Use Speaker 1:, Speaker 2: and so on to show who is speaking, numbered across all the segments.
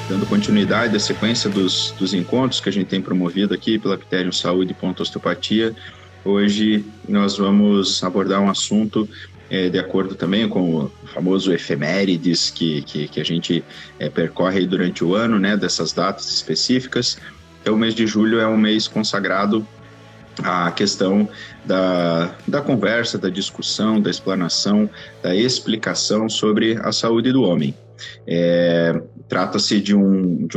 Speaker 1: dando continuidade à sequência dos encontros que a gente tem promovido aqui pela Apterion Saúde e Osteopatia. Hoje nós vamos abordar um assunto de acordo também com o famoso efemérides que a gente percorre durante o ano, né, dessas datas específicas. Então, o mês de julho é um mês consagrado à questão da conversa, da discussão, da explanação, da explicação sobre a saúde do homem. Trata-se de um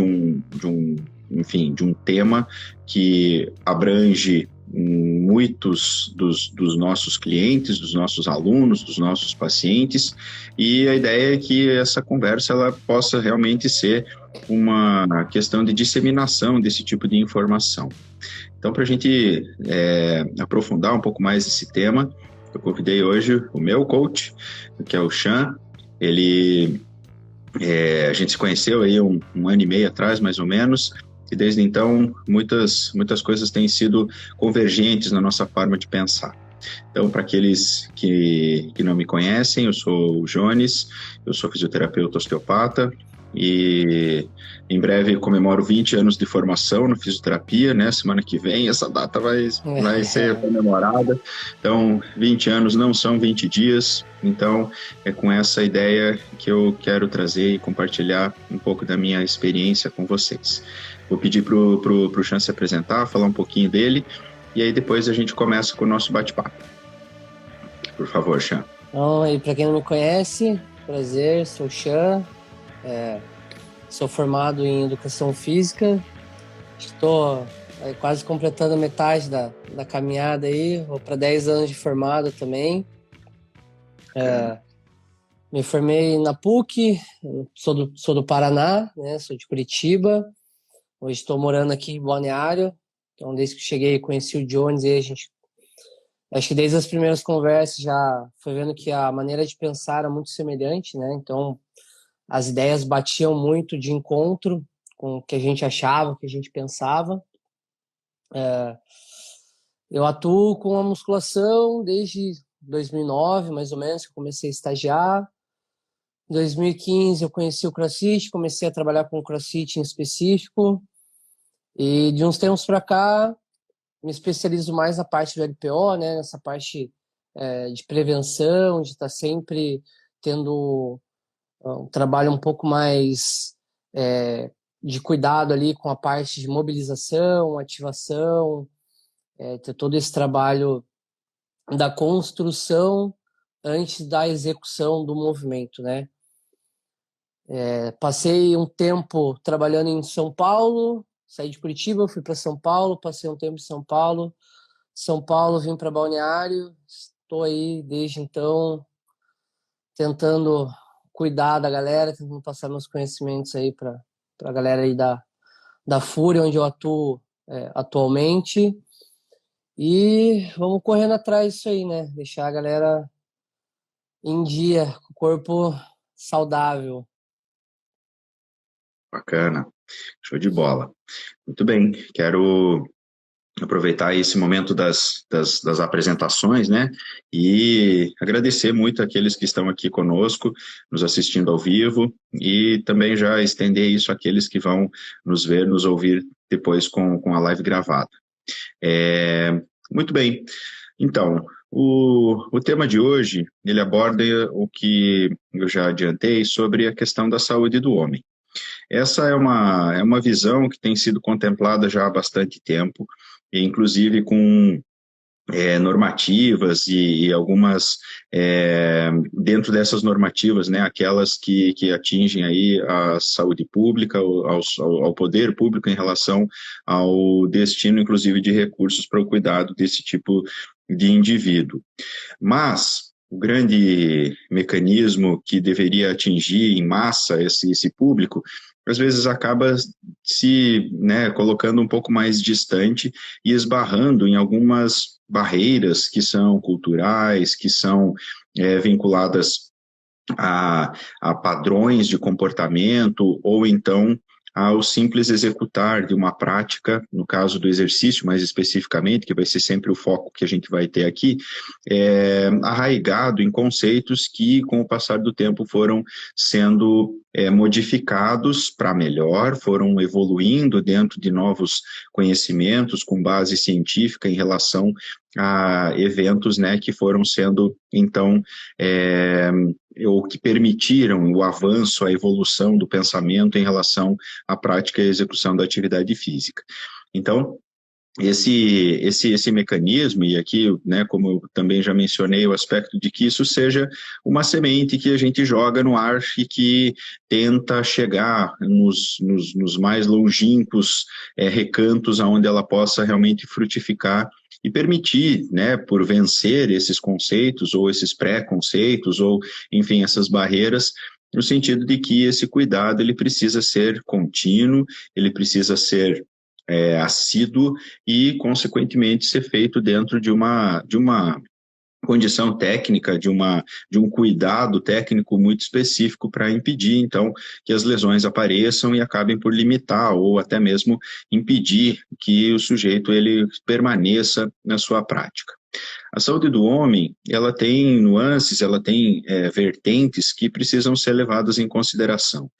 Speaker 1: tema que abrange muitos dos nossos clientes, dos nossos alunos, dos nossos pacientes, e a ideia é que essa conversa ela possa realmente ser uma questão de disseminação desse tipo de informação. Então, para a gente aprofundar um pouco mais esse tema, eu convidei hoje o meu coach, que é o Chan. A gente se conheceu aí um ano e meio atrás, mais ou menos, e desde então muitas coisas têm sido convergentes na nossa forma de pensar. Então, para aqueles que não me conhecem, eu sou o Jones, eu sou fisioterapeuta osteopata e em breve comemoro 20 anos de formação na fisioterapia, né? Semana que vem essa data vai ser comemorada. Então, 20 anos não são 20 dias. Então, é com essa ideia que eu quero trazer e compartilhar um pouco da minha experiência com vocês. Vou pedir pro Chan se apresentar, falar um pouquinho dele, e aí depois a gente começa com o nosso bate-papo. Por favor, Chan.
Speaker 2: Então, e para quem não me conhece, prazer, sou o Chan, sou formado em Educação Física, estou quase completando a metade da caminhada aí, vou para 10 anos de formado também. Me formei na PUC, sou do Paraná, né? Sou de Curitiba, hoje estou morando aqui em Balneário, então desde que cheguei conheci o Jones e a gente, acho que desde as primeiras conversas já foi vendo que a maneira de pensar era muito semelhante, né? Então as ideias batiam muito de encontro com o que a gente achava, o que a gente pensava. Eu atuo com a musculação desde 2009, mais ou menos, que eu comecei a estagiar. Em 2015 eu conheci o CrossFit, comecei a trabalhar com o CrossFit em específico. E de uns tempos para cá, me especializo mais na parte do LPO, né? Nessa parte de prevenção, de estar sempre tendo um trabalho um pouco mais de cuidado ali com a parte de mobilização, ativação, ter todo esse trabalho da construção antes da execução do movimento, né? Passei um tempo trabalhando em São Paulo, saí de Curitiba, fui para São Paulo, passei um tempo em São Paulo, vim para Balneário, estou aí desde então tentando cuidar da galera, tentando passar meus conhecimentos aí para a galera aí da Fúria, onde eu atuo atualmente. E vamos correndo atrás disso aí, né? Deixar a galera em dia, com o corpo saudável.
Speaker 1: Bacana, show de bola. Muito bem, quero aproveitar esse momento das apresentações, né, e agradecer muito aqueles que estão aqui conosco, nos assistindo ao vivo, e também já estender isso àqueles que vão nos ver, nos ouvir depois com a live gravada. Muito bem, então, o tema de hoje, ele aborda o que eu já adiantei sobre a questão da saúde do homem. Essa é uma visão que tem sido contemplada já há bastante tempo, inclusive com normativas e algumas, dentro dessas normativas, né, aquelas que atingem aí a saúde pública, ao poder público em relação ao destino, inclusive, de recursos para o cuidado desse tipo de indivíduo. Mas o grande mecanismo que deveria atingir em massa esse público, às vezes acaba se colocando um pouco mais distante e esbarrando em algumas barreiras que são culturais, que são vinculadas a padrões de comportamento ou então ao simples executar de uma prática, no caso do exercício mais especificamente, que vai ser sempre o foco que a gente vai ter aqui, arraigado em conceitos que, com o passar do tempo, foram sendo modificados para melhor, foram evoluindo dentro de novos conhecimentos com base científica em relação a eventos, né, que foram sendo, então, ou que permitiram o avanço, a evolução do pensamento em relação à prática e execução da atividade física. Então, esse mecanismo, e aqui, né, como eu também já mencionei, o aspecto de que isso seja uma semente que a gente joga no ar e que tenta chegar nos mais longínquos recantos onde ela possa realmente frutificar e permitir, né, por vencer esses conceitos ou esses pré-conceitos ou, enfim, essas barreiras, no sentido de que esse cuidado ele precisa ser contínuo, ele precisa ser assíduo e, consequentemente, ser feito dentro de uma condição técnica, de um cuidado técnico muito específico para impedir, então, que as lesões apareçam e acabem por limitar ou até mesmo impedir que o sujeito ele permaneça na sua prática. A saúde do homem, ela tem nuances, ela tem vertentes que precisam ser levadas em consideração.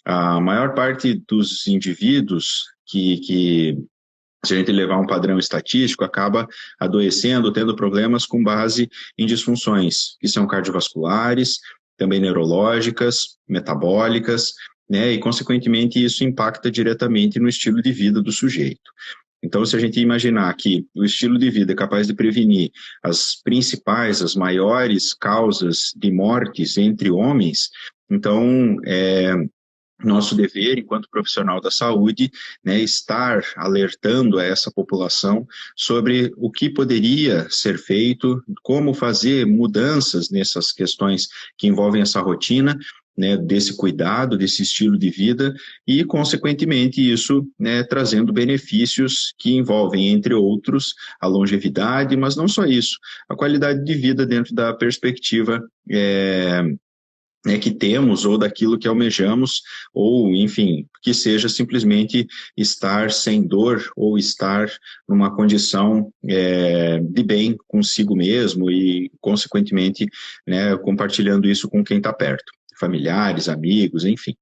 Speaker 1: A maior parte dos indivíduos que se a gente levar um padrão estatístico, acaba adoecendo, tendo problemas com base em disfunções que são cardiovasculares, também neurológicas, metabólicas, né, e, consequentemente, isso impacta diretamente no estilo de vida do sujeito. Então, se a gente imaginar que o estilo de vida é capaz de prevenir as principais, as maiores causas de mortes entre homens, então, nosso dever, enquanto profissional da saúde, né, estar alertando a essa população sobre o que poderia ser feito, como fazer mudanças nessas questões que envolvem essa rotina, né, desse cuidado, desse estilo de vida e, consequentemente, isso, né, trazendo benefícios que envolvem, entre outros, a longevidade, mas não só isso, a qualidade de vida dentro da perspectiva que temos ou daquilo que almejamos, ou, enfim, que seja simplesmente estar sem dor ou estar numa condição de bem consigo mesmo e, consequentemente, né, compartilhando isso com quem está perto, familiares, amigos, enfim.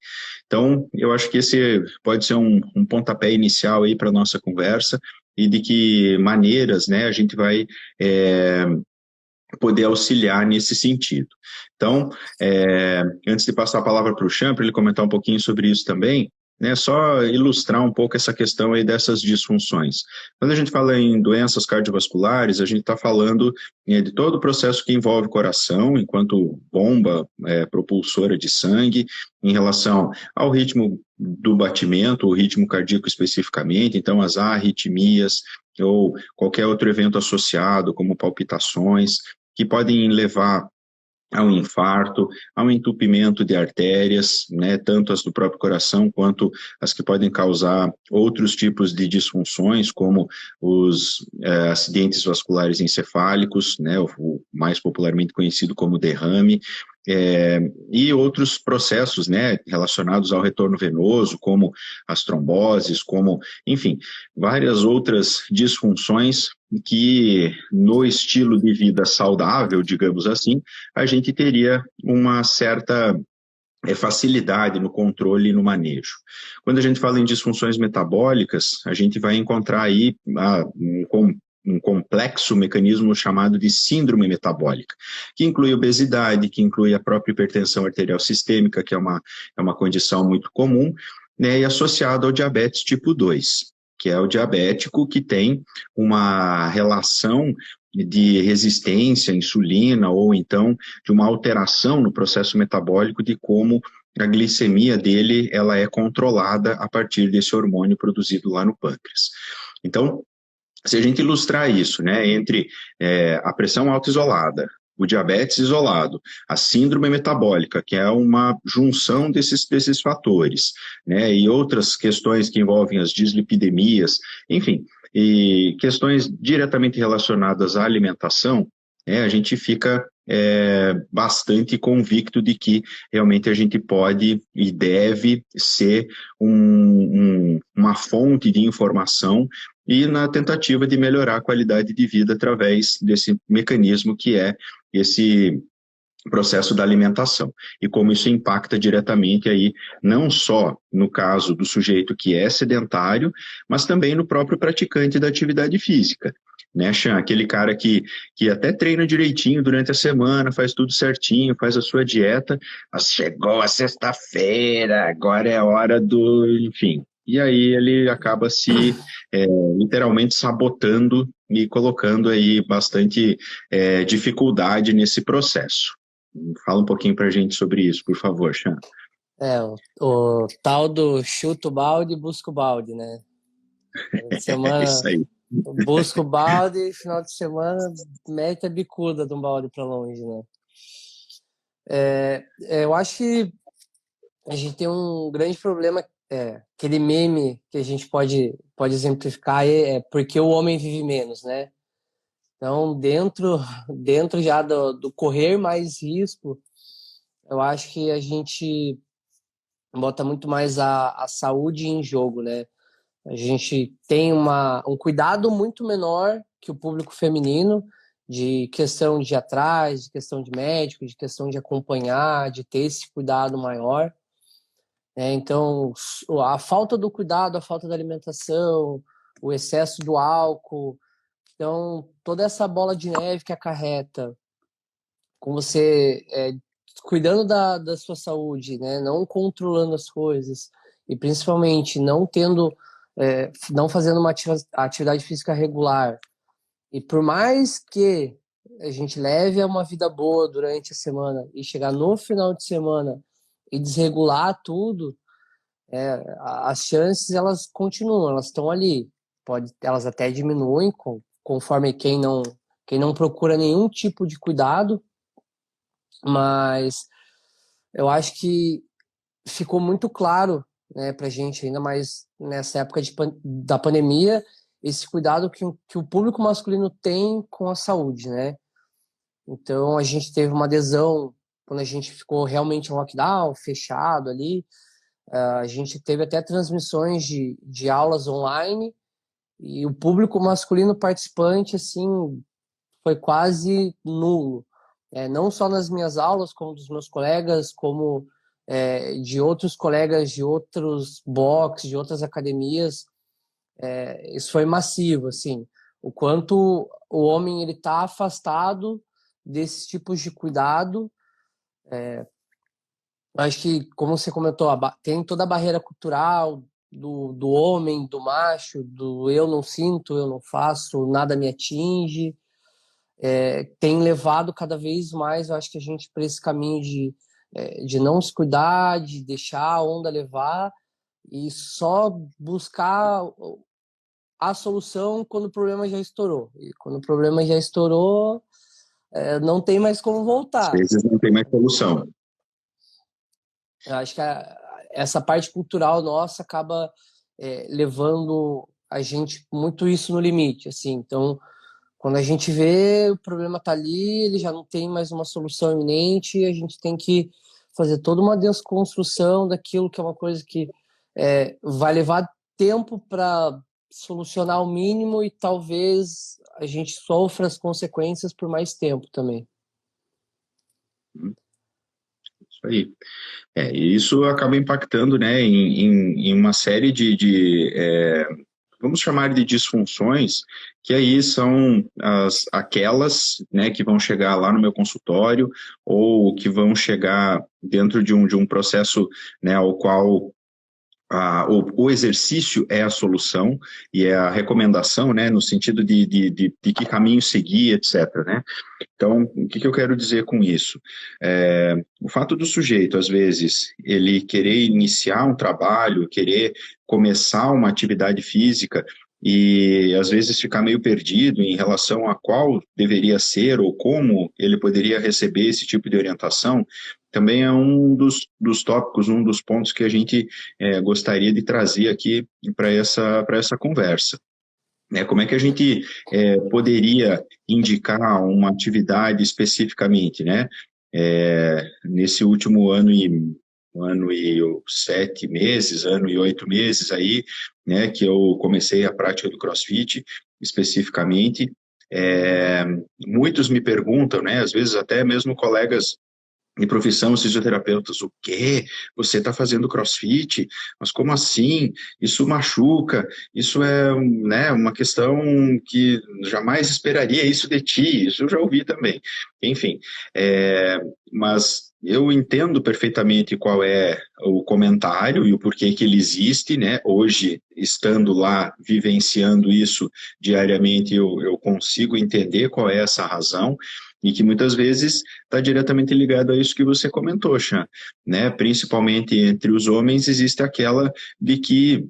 Speaker 1: Então, eu acho que esse pode ser um pontapé inicial aí para a nossa conversa e de que maneiras, né, a gente vai poder auxiliar nesse sentido. Então, antes de passar a palavra para o Chan, para ele comentar um pouquinho sobre isso também, né, só ilustrar um pouco essa questão aí dessas disfunções. Quando a gente fala em doenças cardiovasculares, a gente está falando de todo o processo que envolve o coração, enquanto bomba propulsora de sangue, em relação ao ritmo do batimento, o ritmo cardíaco especificamente, então as arritmias ou qualquer outro evento associado, como palpitações, que podem levar ao infarto, ao entupimento de artérias, né, tanto as do próprio coração quanto as que podem causar outros tipos de disfunções, como os acidentes vasculares encefálicos, né, o mais popularmente conhecido como derrame, e outros processos, né, relacionados ao retorno venoso, como as tromboses, como, enfim, várias outras disfunções que no estilo de vida saudável, digamos assim, a gente teria uma certa facilidade no controle e no manejo. Quando a gente fala em disfunções metabólicas, a gente vai encontrar aí um complexo mecanismo chamado de síndrome metabólica, que inclui obesidade, que inclui a própria hipertensão arterial sistêmica, que é uma condição muito comum, né, e associada ao diabetes tipo 2, que é o diabético que tem uma relação de resistência à insulina ou então de uma alteração no processo metabólico de como a glicemia dele ela é controlada a partir desse hormônio produzido lá no pâncreas. Então, se a gente ilustrar isso, né, entre a pressão alta isolada, o diabetes isolado, a síndrome metabólica, que é uma junção desses fatores, né, e outras questões que envolvem as dislipidemias, enfim, e questões diretamente relacionadas à alimentação, a gente fica bastante convicto de que realmente a gente pode e deve ser uma fonte de informação e na tentativa de melhorar a qualidade de vida através desse mecanismo que é esse processo da alimentação e como isso impacta diretamente aí não só no caso do sujeito que é sedentário, mas também no próprio praticante da atividade física, né, Chan? Aquele cara que até treina direitinho durante a semana, faz tudo certinho, faz a sua dieta, mas chegou a sexta-feira, agora é a hora do, enfim. E aí ele acaba se literalmente sabotando e colocando aí bastante dificuldade nesse processo. Fala um pouquinho para a gente sobre isso, por favor, Chan.
Speaker 2: O tal do chuta o balde, busca o balde, né?
Speaker 1: É
Speaker 2: Semana
Speaker 1: isso aí.
Speaker 2: busca o balde, final de semana mete a bicuda de um balde para longe, né? Eu acho que a gente tem um grande problema, aquele meme que a gente pode exemplificar é porque o homem vive menos, né? Então, dentro já do correr mais risco, eu acho que a gente bota muito mais a saúde em jogo, né? A gente tem um cuidado muito menor que o público feminino, de questão de ir atrás, de questão de médico, de questão de acompanhar, de ter esse cuidado maior. Então, a falta do cuidado, a falta da alimentação, o excesso do álcool, então, toda essa bola de neve que acarreta com você cuidando da sua saúde, né? Não controlando as coisas e principalmente não fazendo uma atividade física regular. E por mais que a gente leve a uma vida boa durante a semana e chegar no final de semana e desregular tudo, as chances elas continuam, elas estão ali. Elas até diminuem conforme quem não procura nenhum tipo de cuidado, mas eu acho que ficou muito claro, né, para a gente, ainda mais nessa época da pandemia, esse cuidado que o público masculino tem com a saúde, né? Então, a gente teve uma adesão quando a gente ficou realmente em lockdown, fechado ali. A gente teve até transmissões de aulas online e o público masculino participante, assim, foi quase nulo. Não só nas minhas aulas, como dos meus colegas, como de outros colegas de outros box, de outras academias. Isso foi massivo, assim. O quanto o homem ele está afastado desses tipos de cuidado. Acho que, como você comentou, tem toda a barreira cultural do homem, do macho, do eu não sinto, eu não faço, nada me atinge. Tem levado cada vez mais, eu acho que a gente para esse caminho de não se cuidar, de deixar a onda levar e só buscar a solução quando o problema já estourou. E quando o problema já estourou, não tem mais como
Speaker 1: Às
Speaker 2: voltar.
Speaker 1: vezes não tem mais solução.
Speaker 2: Eu acho que essa parte cultural nossa acaba levando a gente muito isso no limite, assim. Então, quando a gente vê o problema tá ali, ele já não tem mais uma solução iminente, a gente tem que fazer toda uma desconstrução daquilo que é uma coisa que vai levar tempo para solucionar o mínimo e talvez a gente sofra as consequências por mais tempo também.
Speaker 1: Isso aí. E isso acaba impactando, né, em uma série vamos chamar de disfunções, que aí são aquelas, né, que vão chegar lá no meu consultório ou que vão chegar dentro de um processo, né, ao qual o exercício é a solução e é a recomendação, né, no sentido de que caminho seguir, etc., né? Então, o que eu quero dizer com isso? O fato do sujeito, às vezes, ele querer iniciar um trabalho, querer começar uma atividade física e, às vezes, ficar meio perdido em relação a qual deveria ser ou como ele poderia receber esse tipo de orientação, também é um dos tópicos, um dos pontos que a gente gostaria de trazer aqui para essa conversa. né? Como é que a gente poderia indicar uma atividade especificamente, né? Nesse último ano e 7 meses, ano e 8 meses aí, né, que eu comecei a prática do CrossFit especificamente, é, muitos me perguntam, né, às vezes até mesmo colegas de profissão, fisioterapeutas, o quê? Você está fazendo CrossFit? Mas como assim? Isso machuca, isso é, né, uma questão que jamais esperaria isso de ti, isso eu já ouvi também. Enfim, mas eu entendo perfeitamente qual é o comentário e o porquê que ele existe, né? Hoje, estando lá, vivenciando isso diariamente, eu consigo entender qual é essa razão, e que muitas vezes está diretamente ligado a isso que você comentou, Chan, né? Principalmente entre os homens existe aquela de que,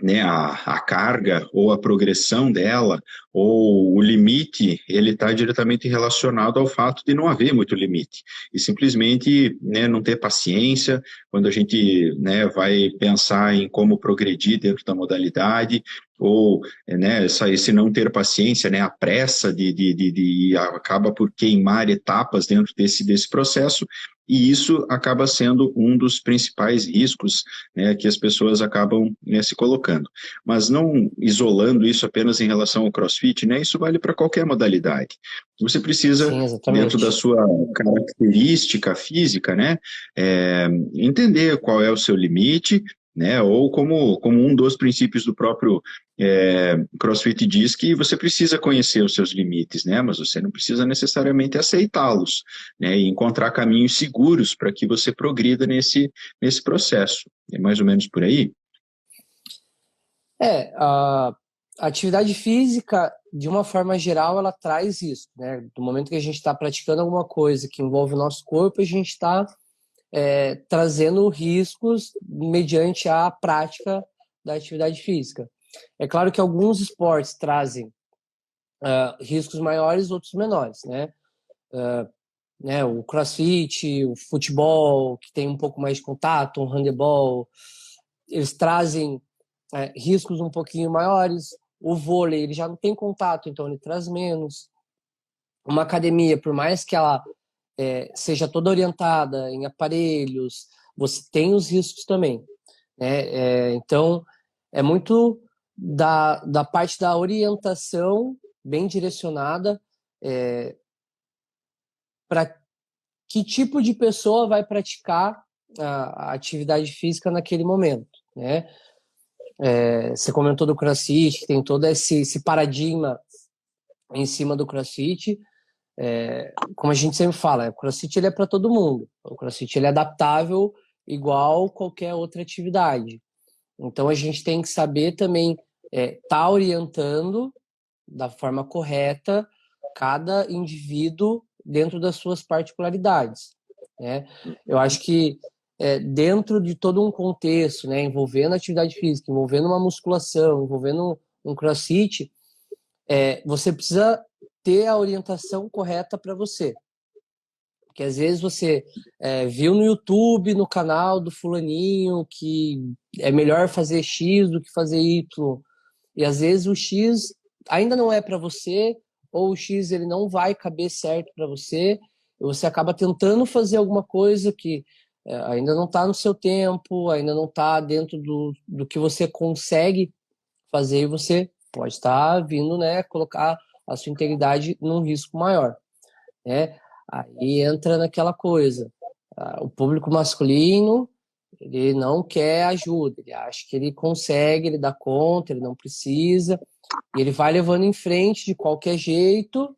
Speaker 1: né, a carga ou a progressão dela ou o limite, ele está diretamente relacionado ao fato de não haver muito limite e simplesmente, né, não ter paciência quando a gente, né, vai pensar em como progredir dentro da modalidade ou, né, esse não ter paciência, né, a pressa de acaba por queimar etapas dentro desse processo, e isso acaba sendo um dos principais riscos, né, que as pessoas acabam, né, se colocando. Mas não isolando isso apenas em relação ao CrossFit, né, isso vale para qualquer modalidade. Você precisa,
Speaker 2: Sim,
Speaker 1: dentro da
Speaker 2: exatamente.
Speaker 1: sua característica física, né, entender qual é o seu limite, né, ou como um dos princípios do próprio CrossFit diz que você precisa conhecer os seus limites, né, mas você não precisa necessariamente aceitá-los, né, e encontrar caminhos seguros para que você progrida nesse processo. É mais ou menos por aí?
Speaker 2: A atividade física, de uma forma geral, ela traz isso, né? Do momento que a gente está praticando alguma coisa que envolve o nosso corpo, a gente está trazendo riscos mediante a prática da atividade física. É claro que alguns esportes trazem riscos maiores, outros menores, né? O CrossFit, o futebol, que tem um pouco mais de contato, o handebol, eles trazem riscos um pouquinho maiores. O vôlei, ele já não tem contato, então ele traz menos. Uma academia, por mais que ela seja toda orientada em aparelhos, você tem os riscos também, né? Então, é muito da parte da orientação bem direcionada para que tipo de pessoa vai praticar a atividade física naquele momento, né? Você comentou do CrossFit, que tem todo esse paradigma em cima do CrossFit. Como a gente sempre fala, o CrossFit ele é para todo mundo. O CrossFit ele é adaptável igual qualquer outra atividade. Então a gente tem que saber também tá orientando da forma correta cada indivíduo dentro das suas particularidades, né? Eu acho que dentro de todo um contexto, né, envolvendo atividade física, envolvendo uma musculação, envolvendo um CrossFit, você precisa ter a orientação correta para você. Porque às vezes você viu no YouTube, no canal do fulaninho, que é melhor fazer X do que fazer Y. E às vezes o X ainda não é para você, ou o X ele não vai caber certo para você, e você acaba tentando fazer alguma coisa que ainda não está no seu tempo, ainda não está dentro do que você consegue fazer, e você pode estar vindo, né, colocar a sua integridade num risco maior, né? Aí entra naquela coisa, o público masculino, ele não quer ajuda, ele acha que ele consegue, ele dá conta, ele não precisa, e ele vai levando em frente de qualquer jeito.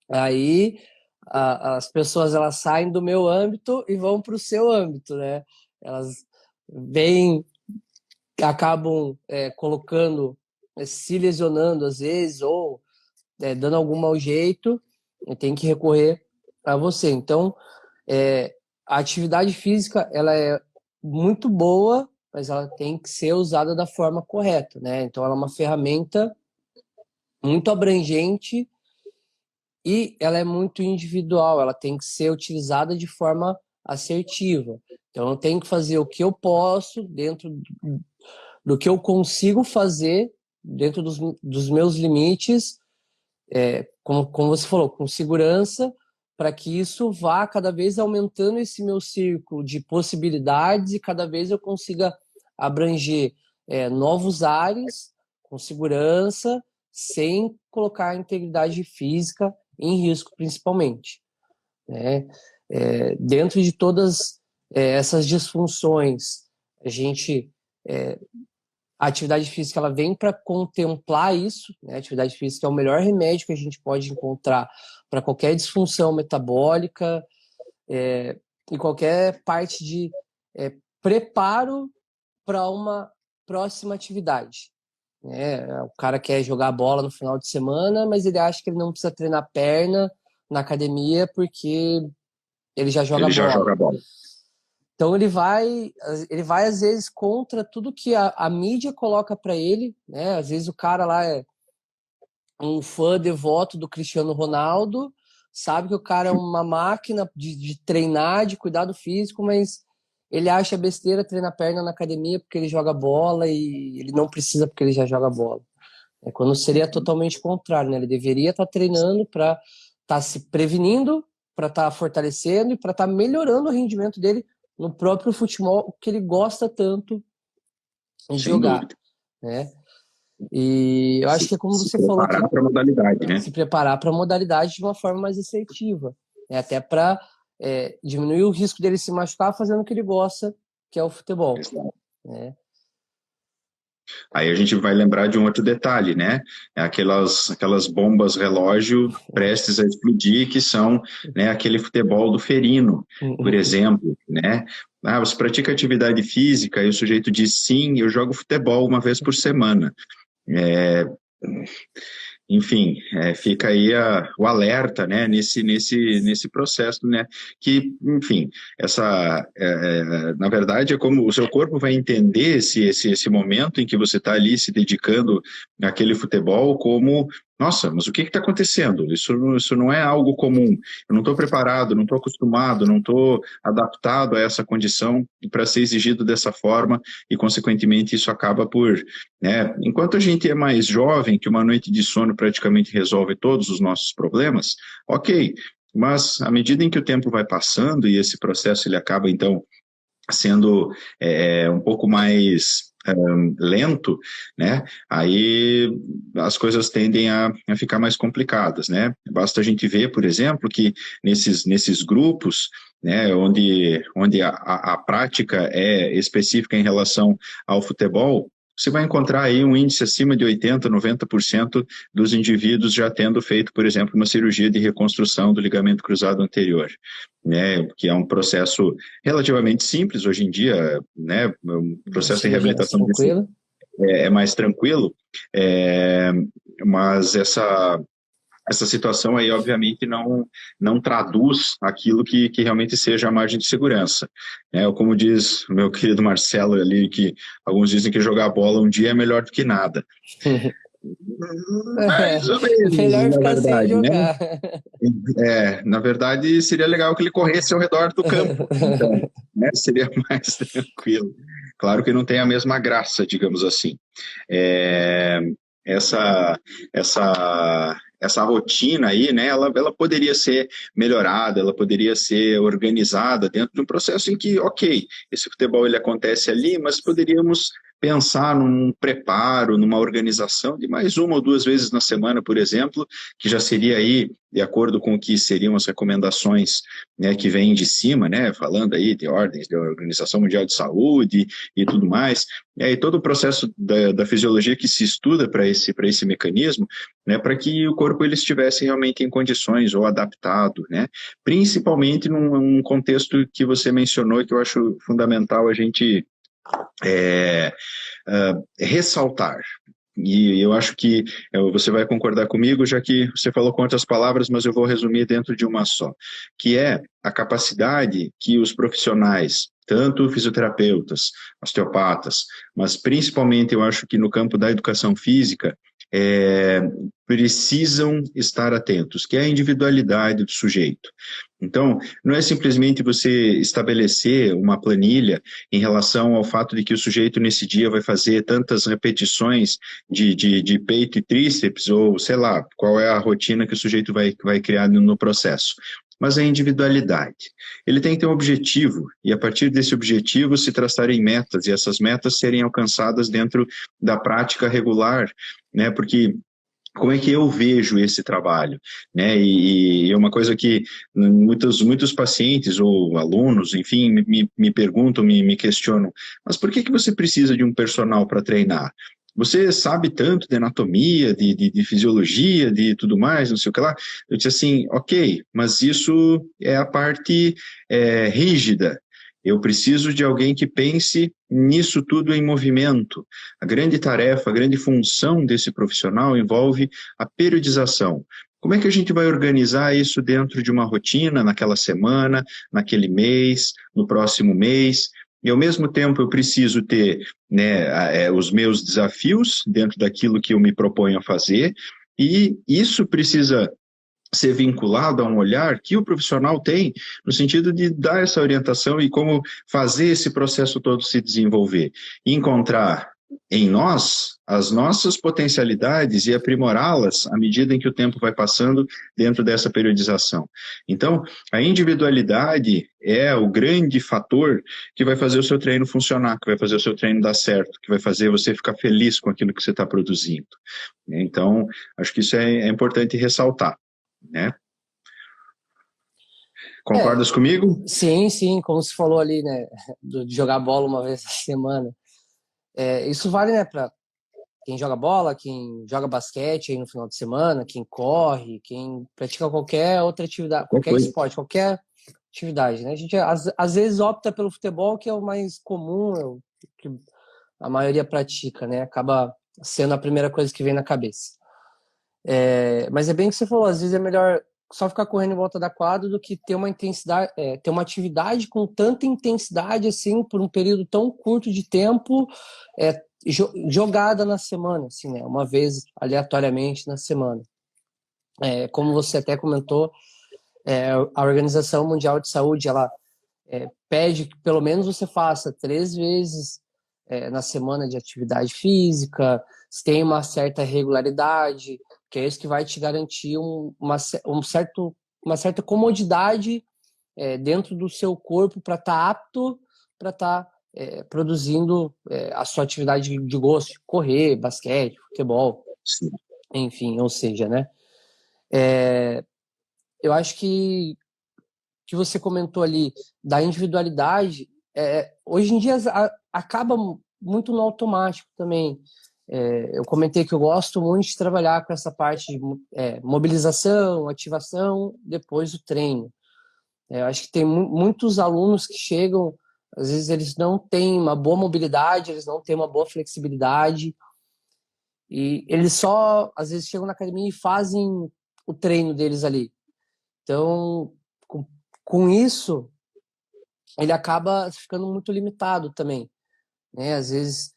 Speaker 2: Aí as pessoas elas saem do meu âmbito e vão para o seu âmbito, né? Elas vêm, acabam colocando, se lesionando às vezes, ou dando algum mau jeito, e tem que recorrer a você. Então, a atividade física ela é muito boa, mas ela tem que ser usada da forma correta, né? Então, ela é uma ferramenta muito abrangente e ela é muito individual, ela tem que ser utilizada de forma assertiva. Então, eu tenho que fazer o que eu posso dentro do que eu consigo fazer dentro dos meus limites, como você falou, com segurança, para que isso vá cada vez aumentando esse meu círculo de possibilidades e cada vez eu consiga abranger novos ares com segurança, sem colocar a integridade física em risco, principalmente, né? Dentro de todas essas disfunções, a atividade física ela vem para contemplar isso, né? A atividade física é o melhor remédio que a gente pode encontrar para qualquer disfunção metabólica, e qualquer parte de preparo para uma próxima atividade, né? O cara quer jogar bola no final de semana, mas ele acha que ele não precisa treinar perna na academia porque ele já joga
Speaker 1: Ele já
Speaker 2: bola.
Speaker 1: joga bola.
Speaker 2: Então ele vai às vezes contra tudo que a mídia coloca para ele, né? Às vezes o cara lá é um fã devoto do Cristiano Ronaldo, sabe que o cara é uma máquina de treinar, de cuidar do físico, mas ele acha besteira treinar perna na academia porque ele joga bola e ele não precisa porque ele já joga bola. Quando seria totalmente contrário, né? Ele deveria estar treinando para estar se prevenindo, para estar fortalecendo e para estar melhorando o rendimento dele no próprio futebol, que ele gosta tanto de jogar, né? E eu acho que é como você falou,
Speaker 1: se preparar para a modalidade, né?
Speaker 2: Se preparar para a modalidade de uma forma mais assertiva, até para diminuir o risco dele se machucar fazendo o que ele gosta, que é o futebol. Né?
Speaker 1: Aí a gente vai lembrar de um outro detalhe, né? Aquelas bombas relógio prestes a explodir, que são, né, aquele futebol do ferino, por exemplo, né? Você pratica atividade física e o sujeito diz sim, eu jogo futebol uma vez por semana. Enfim, fica aí o alerta, né, nesse processo, né, que, enfim, na verdade, é como o seu corpo vai entender esse momento em que você está ali se dedicando àquele futebol como, nossa, mas o que está acontecendo? Isso não é algo comum, eu não estou preparado, não estou acostumado, não estou adaptado a essa condição para ser exigido dessa forma e, consequentemente, isso acaba por, né, enquanto a gente é mais jovem, que uma noite de sono praticamente resolve todos os nossos problemas, ok, mas à medida em que o tempo vai passando e esse processo ele acaba, então, sendo um pouco mais lento, né? Aí as coisas tendem a ficar mais complicadas, né? Basta a gente ver, por exemplo, que nesses grupos, né, onde a prática é específica em relação ao futebol, você vai encontrar aí um índice acima de 80%, 90% dos indivíduos já tendo feito, por exemplo, uma cirurgia de reconstrução do ligamento cruzado anterior, né, que é um processo relativamente simples hoje em dia, né, um processo de reabilitação é mais tranquilo, mas essa situação aí, obviamente, não traduz aquilo que realmente seja a margem de segurança. Como diz o meu querido Marcelo ali, que alguns dizem que jogar bola um dia é melhor do que nada. Mais ou menos,
Speaker 2: melhor
Speaker 1: na
Speaker 2: ficar
Speaker 1: verdade,
Speaker 2: sem jogar.
Speaker 1: Né? Na verdade, seria legal que ele corresse ao redor do campo, então, né? Seria mais tranquilo. Claro que não tem a mesma graça, digamos assim. Essa rotina aí, né, ela poderia ser melhorada, ela poderia ser organizada dentro de um processo em que, ok, esse futebol ele acontece ali, mas poderíamos pensar num preparo, numa organização de mais uma ou duas vezes na semana, por exemplo, que já seria aí, de acordo com o que seriam as recomendações, né, que vêm de cima, né, falando aí de ordens da Organização Mundial de Saúde e tudo mais, e todo o processo da fisiologia que se estuda para esse mecanismo, né, para que o corpo ele estivesse realmente em condições ou adaptado, né, principalmente num contexto que você mencionou, que eu acho fundamental a gente ressaltar. E eu acho que você vai concordar comigo, já que você falou com outras palavras, mas eu vou resumir dentro de uma só, que é a capacidade que os profissionais, tanto fisioterapeutas, osteopatas, mas principalmente eu acho que no campo da educação física, precisam estar atentos, que é a individualidade do sujeito. Então, não é simplesmente você estabelecer uma planilha em relação ao fato de que o sujeito nesse dia vai fazer tantas repetições de peito e tríceps, ou sei lá, qual é a rotina que o sujeito vai criar no processo. Mas a individualidade. Ele tem que ter um objetivo, e a partir desse objetivo se traçarem metas, e essas metas serem alcançadas dentro da prática regular, né? Porque como é que eu vejo esse trabalho, né? E é uma coisa que muitos pacientes ou alunos, enfim, me perguntam, me questionam, mas por que você precisa de um personal para treinar? Você sabe tanto de anatomia, de fisiologia, de tudo mais, não sei o que lá. Eu disse assim, ok, mas isso é a parte rígida. Eu preciso de alguém que pense nisso tudo em movimento. A grande tarefa, a grande função desse profissional envolve a periodização. Como é que a gente vai organizar isso dentro de uma rotina, naquela semana, naquele mês, no próximo mês? E, ao mesmo tempo, eu preciso ter, né, os meus desafios dentro daquilo que eu me proponho a fazer, e isso precisa ser vinculado a um olhar que o profissional tem, no sentido de dar essa orientação e como fazer esse processo todo se desenvolver. E encontrar em nós as nossas potencialidades e aprimorá-las à medida em que o tempo vai passando dentro dessa periodização. Então, a individualidade é o grande fator que vai fazer o seu treino funcionar, que vai fazer o seu treino dar certo, que vai fazer você ficar feliz com aquilo que você está produzindo. Então, acho que isso é importante ressaltar, né?
Speaker 2: É,
Speaker 1: Concordas comigo?
Speaker 2: sim, sim, como você falou ali, né, de jogar bola uma vez na semana. Isso vale, né, para quem joga bola, quem joga basquete aí no final de semana, quem corre, quem pratica qualquer outra atividade,
Speaker 1: Qualquer
Speaker 2: qualquer
Speaker 1: coisa.
Speaker 2: esporte, qualquer atividade, né? A gente às vezes opta pelo futebol, que é o mais comum, é o que a maioria pratica, né? Acaba sendo a primeira coisa que vem na cabeça. Mas é bem o que você falou, às vezes é melhor só ficar correndo em volta da quadra do que ter uma intensidade, ter uma atividade com tanta intensidade assim por um período tão curto de tempo, jogada na semana, assim, né? Uma vez aleatoriamente na semana. Como você até comentou, a Organização Mundial de Saúde, ela pede que pelo menos você faça 3 vezes na semana de atividade física, se tem uma certa regularidade, que é isso que vai te garantir uma certa comodidade dentro do seu corpo para estar apto para estar produzindo a sua atividade de gosto, correr, basquete, futebol,
Speaker 1: Sim.
Speaker 2: enfim, ou seja, né? Eu acho que você comentou ali da individualidade, hoje em dia acaba muito no automático também. Eu comentei que eu gosto muito de trabalhar com essa parte de mobilização, ativação, depois do treino. Eu acho que tem muitos alunos que chegam, às vezes eles não têm uma boa mobilidade, eles não têm uma boa flexibilidade, e eles só, às vezes, chegam na academia e fazem o treino deles ali. Então, com isso, ele acaba ficando muito limitado também, né? Às vezes,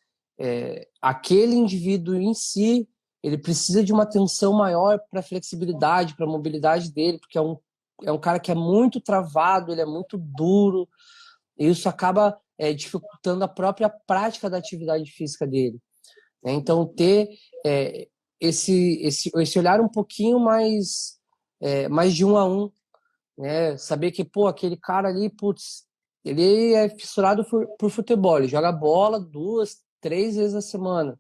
Speaker 2: aquele indivíduo em si, ele precisa de uma atenção maior para a flexibilidade, para a mobilidade dele, porque é um cara que é muito travado, ele é muito duro, e isso acaba dificultando a própria prática da atividade física dele, né? Então, ter esse olhar um pouquinho mais de um a um, né? Saber que, pô, aquele cara ali, putz, ele é fissurado por futebol, ele joga bola 2, 3 vezes a semana.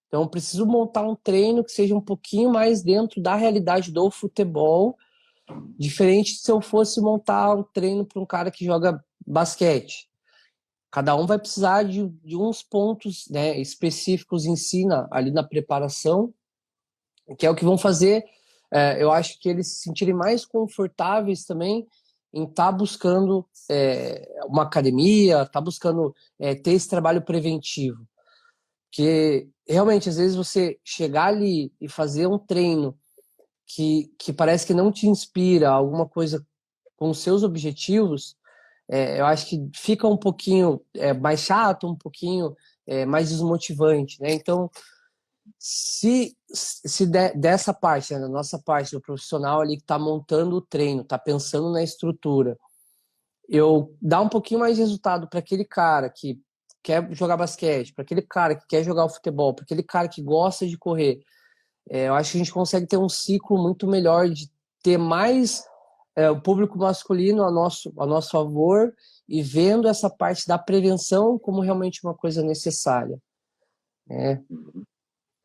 Speaker 2: Então, eu preciso montar um treino que seja um pouquinho mais dentro da realidade do futebol, diferente se eu fosse montar um treino para um cara que joga basquete. Cada um vai precisar de uns pontos, né, específicos em si, ali na preparação, que é o que vão fazer, eu acho que eles se sentirem mais confortáveis também em estar buscando uma academia, estar buscando ter esse trabalho preventivo. Porque realmente, às vezes, você chegar ali e fazer um treino que parece que não te inspira alguma coisa com os seus objetivos, eu acho que fica um pouquinho mais chato, um pouquinho mais desmotivante, né? Então, Dessa parte, né, da nossa parte, do profissional ali que está montando o treino, está pensando na estrutura, eu dar um pouquinho mais de resultado para aquele cara que quer jogar basquete, para aquele cara que quer jogar o futebol, para aquele cara que gosta de correr, eu acho que a gente consegue ter um ciclo muito melhor de ter mais o público masculino a nosso favor e vendo essa parte da prevenção como realmente uma coisa necessária, né?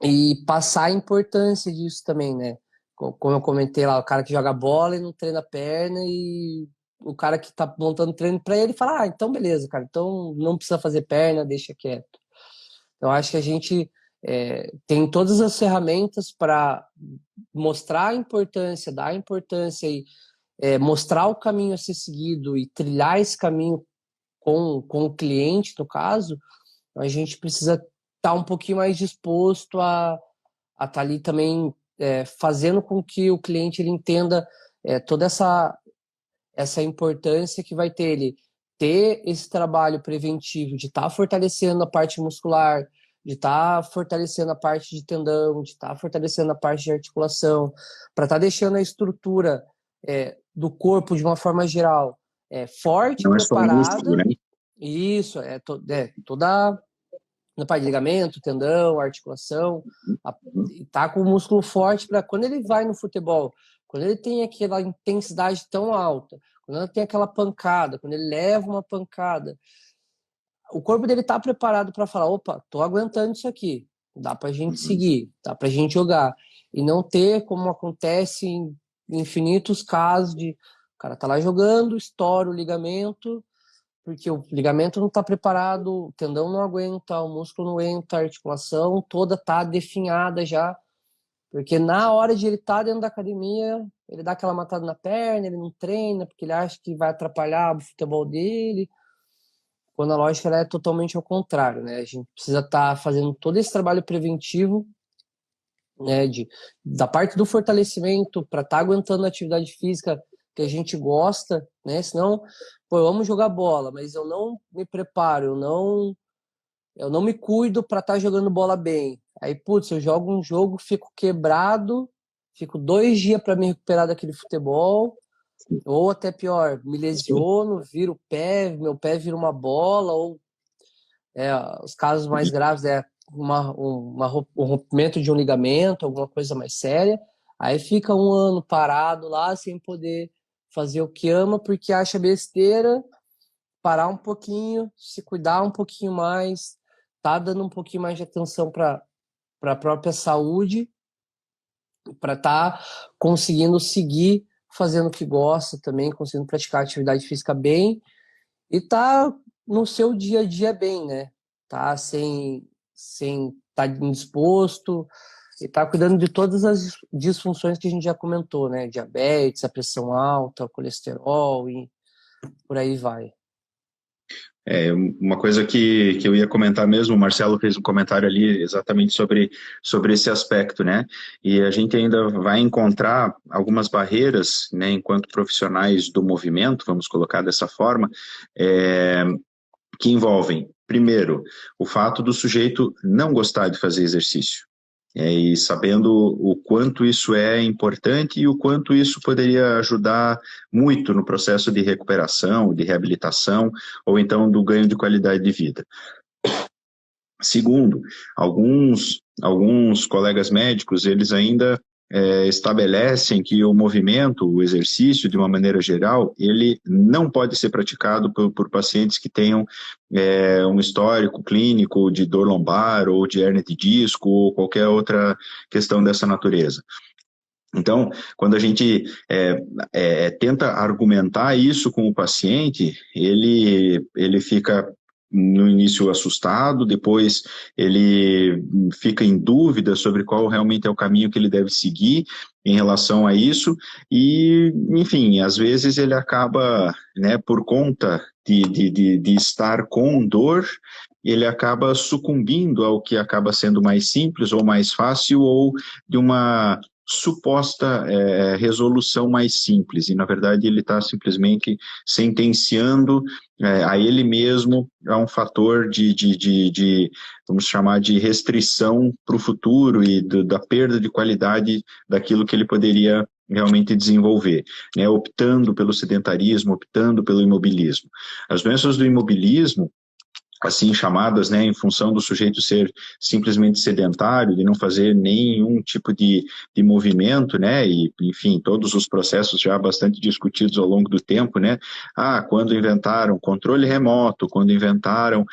Speaker 2: E passar a importância disso também, né? Como eu comentei lá, o cara que joga bola e não treina a perna e o cara que tá montando treino para ele fala, então beleza, cara, então não precisa fazer perna, deixa quieto. Eu acho que a gente tem todas as ferramentas para mostrar a importância, dar a importância e mostrar o caminho a ser seguido e trilhar esse caminho com o cliente, no caso, a gente precisa estar um pouquinho mais disposto a estar ali também fazendo com que o cliente ele entenda toda essa importância que vai ter ele ter esse trabalho preventivo de estar fortalecendo a parte muscular, de estar fortalecendo a parte de tendão, de estar fortalecendo a parte de articulação, para estar deixando a estrutura do corpo de uma forma geral forte,
Speaker 1: Não é só um músculo,
Speaker 2: preparada.
Speaker 1: né?
Speaker 2: Isso, toda na parte de ligamento, tendão, articulação, tá com o músculo forte para quando ele vai no futebol, quando ele tem aquela intensidade tão alta, quando ele tem aquela pancada, quando ele leva uma pancada, o corpo dele tá preparado para falar, opa, tô aguentando isso aqui, dá pra gente seguir, dá pra gente jogar. E não ter, como acontece em infinitos casos de o cara tá lá jogando, estoura o ligamento, porque o ligamento não está preparado, o tendão não aguenta, o músculo não aguenta, a articulação toda está definhada já, porque na hora de ele estar dentro da academia, ele dá aquela matada na perna, ele não treina, porque ele acha que vai atrapalhar o futebol dele, quando a lógica ela é totalmente ao contrário, né? A gente precisa estar fazendo todo esse trabalho preventivo, né, da parte do fortalecimento para estar aguentando a atividade física que a gente gosta, né? Senão, pô, eu amo jogar bola, mas eu não me preparo, eu não me cuido para estar jogando bola bem. Aí, putz, eu jogo um jogo, fico quebrado, fico 2 dias para me recuperar daquele futebol, ou até pior, me lesiono, viro o pé, meu pé vira uma bola, ou os casos mais graves um rompimento de um ligamento, alguma coisa mais séria. Aí fica um ano parado lá sem poder fazer o que ama porque acha besteira, parar um pouquinho, se cuidar um pouquinho mais, tá dando um pouquinho mais de atenção para a própria saúde, para estar conseguindo seguir fazendo o que gosta também, conseguindo praticar atividade física bem e tá no seu dia a dia bem, né? Tá sem tá indisposto e tá cuidando de todas as disfunções que a gente já comentou, né? Diabetes, a pressão alta, o colesterol e por aí vai.
Speaker 1: Uma coisa que eu ia comentar mesmo, o Marcelo fez um comentário ali exatamente sobre esse aspecto, né? E a gente ainda vai encontrar algumas barreiras, né, enquanto profissionais do movimento, vamos colocar dessa forma, que envolvem, primeiro, o fato do sujeito não gostar de fazer exercício. E sabendo o quanto isso é importante e o quanto isso poderia ajudar muito no processo de recuperação, de reabilitação, ou então do ganho de qualidade de vida. Segundo, alguns colegas médicos, eles ainda estabelecem que o movimento, o exercício, de uma maneira geral, ele não pode ser praticado por pacientes que tenham um histórico clínico de dor lombar ou de hérnia de disco ou qualquer outra questão dessa natureza. Então, quando a gente tenta argumentar isso com o paciente, ele fica no início assustado, depois ele fica em dúvida sobre qual realmente é o caminho que ele deve seguir em relação a isso, e, enfim, às vezes ele acaba, né, por conta de estar com dor, ele acaba sucumbindo ao que acaba sendo mais simples ou mais fácil, ou de uma suposta resolução mais simples, e na verdade ele está simplesmente sentenciando a ele mesmo a um fator vamos chamar de restrição para o futuro e da perda de qualidade daquilo que ele poderia realmente desenvolver, né, optando pelo sedentarismo, optando pelo imobilismo. As doenças do imobilismo, assim chamadas, né, em função do sujeito ser simplesmente sedentário, de não fazer nenhum tipo de movimento, né, e, enfim, todos os processos já bastante discutidos ao longo do tempo, né, quando inventaram controle remoto, quando inventaram,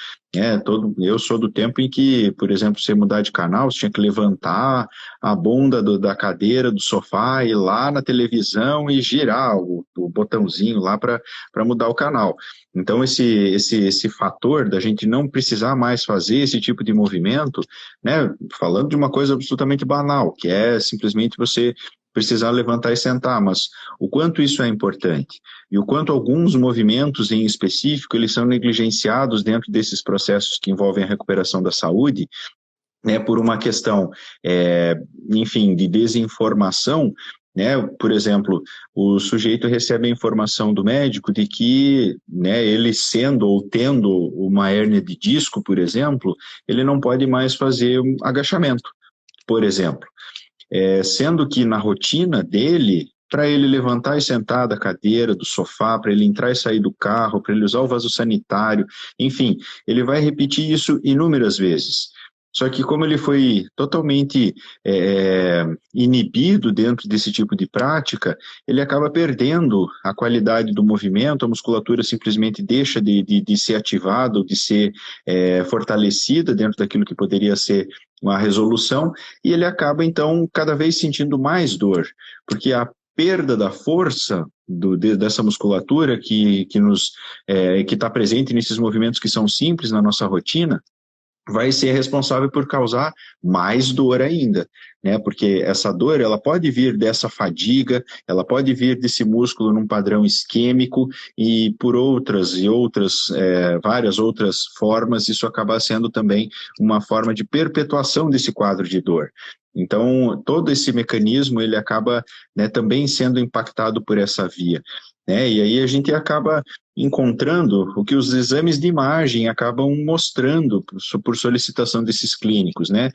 Speaker 1: eu sou do tempo em que, por exemplo, você mudar de canal, você tinha que levantar a bunda da cadeira, do sofá, ir lá na televisão e girar o botãozinho lá para mudar o canal. Então, esse fator da gente não precisar mais fazer esse tipo de movimento, né, falando de uma coisa absolutamente banal, que é simplesmente você precisar levantar e sentar, mas o quanto isso é importante e o quanto alguns movimentos em específico eles são negligenciados dentro desses processos que envolvem a recuperação da saúde, né, por uma questão, enfim, de desinformação, né, por exemplo, o sujeito recebe a informação do médico de que, né, ele sendo ou tendo uma hérnia de disco, por exemplo, ele não pode mais fazer um agachamento, por exemplo. Sendo que na rotina dele, para ele levantar e sentar da cadeira, do sofá, para ele entrar e sair do carro, para ele usar o vaso sanitário, enfim, ele vai repetir isso inúmeras vezes. Só que como ele foi totalmente inibido dentro desse tipo de prática, ele acaba perdendo a qualidade do movimento, a musculatura simplesmente deixa de ser ativada, de ser fortalecida dentro daquilo que poderia ser uma resolução, e ele acaba, então, cada vez sentindo mais dor, porque a perda da força dessa musculatura que está presente nesses movimentos que são simples na nossa rotina, vai ser responsável por causar mais dor ainda, né? Porque essa dor, ela pode vir dessa fadiga, ela pode vir desse músculo num padrão isquêmico e por várias outras formas, isso acaba sendo também uma forma de perpetuação desse quadro de dor. Então, todo esse mecanismo, ele acaba, né, também sendo impactado por essa via, né? E aí a gente acaba encontrando o que os exames de imagem acabam mostrando por solicitação desses clínicos, né?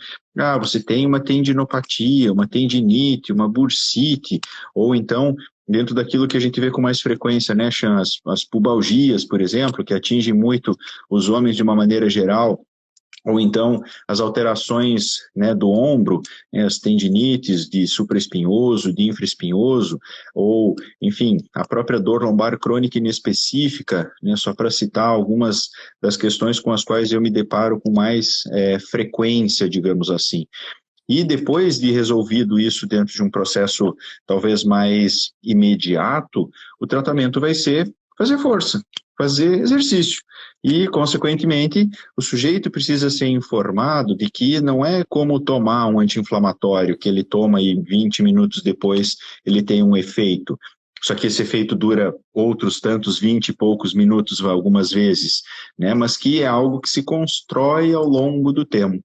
Speaker 1: Você tem uma tendinopatia, uma tendinite, uma bursite, ou então, dentro daquilo que a gente vê com mais frequência, né, Chan, as pubalgias, por exemplo, que atingem muito os homens de uma maneira geral, ou então as alterações, né, do ombro, né, as tendinites de supraespinhoso, de infraespinhoso, ou, enfim, a própria dor lombar crônica inespecífica, né, só para citar algumas das questões com as quais eu me deparo com mais frequência, digamos assim. E depois de resolvido isso dentro de um processo talvez mais imediato, o tratamento vai ser fazer força, fazer exercício. E, consequentemente, o sujeito precisa ser informado de que não é como tomar um anti-inflamatório, que ele toma e 20 minutos depois ele tem um efeito. Só que esse efeito dura outros tantos 20 e poucos minutos algumas vezes, né? Mas que é algo que se constrói ao longo do tempo.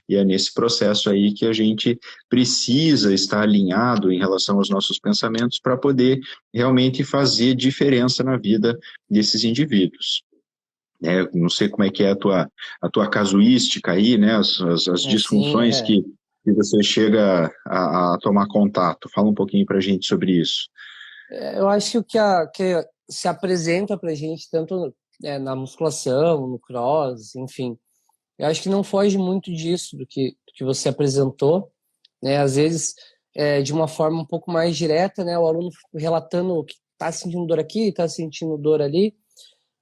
Speaker 1: E é nesse processo aí que a gente precisa estar alinhado em relação aos nossos pensamentos para poder realmente fazer diferença na vida desses indivíduos. Não sei como é que é a tua casuística aí, né? As disfunções
Speaker 2: Sim.
Speaker 1: que você chega a tomar contato. Fala um pouquinho para a gente sobre isso.
Speaker 2: Eu acho que se apresenta para a gente tanto na musculação, no cross, enfim. Eu acho que não foge muito disso do que você apresentou, né? Às vezes, de uma forma um pouco mais direta, né? O aluno relatando que está sentindo dor aqui, está sentindo dor ali,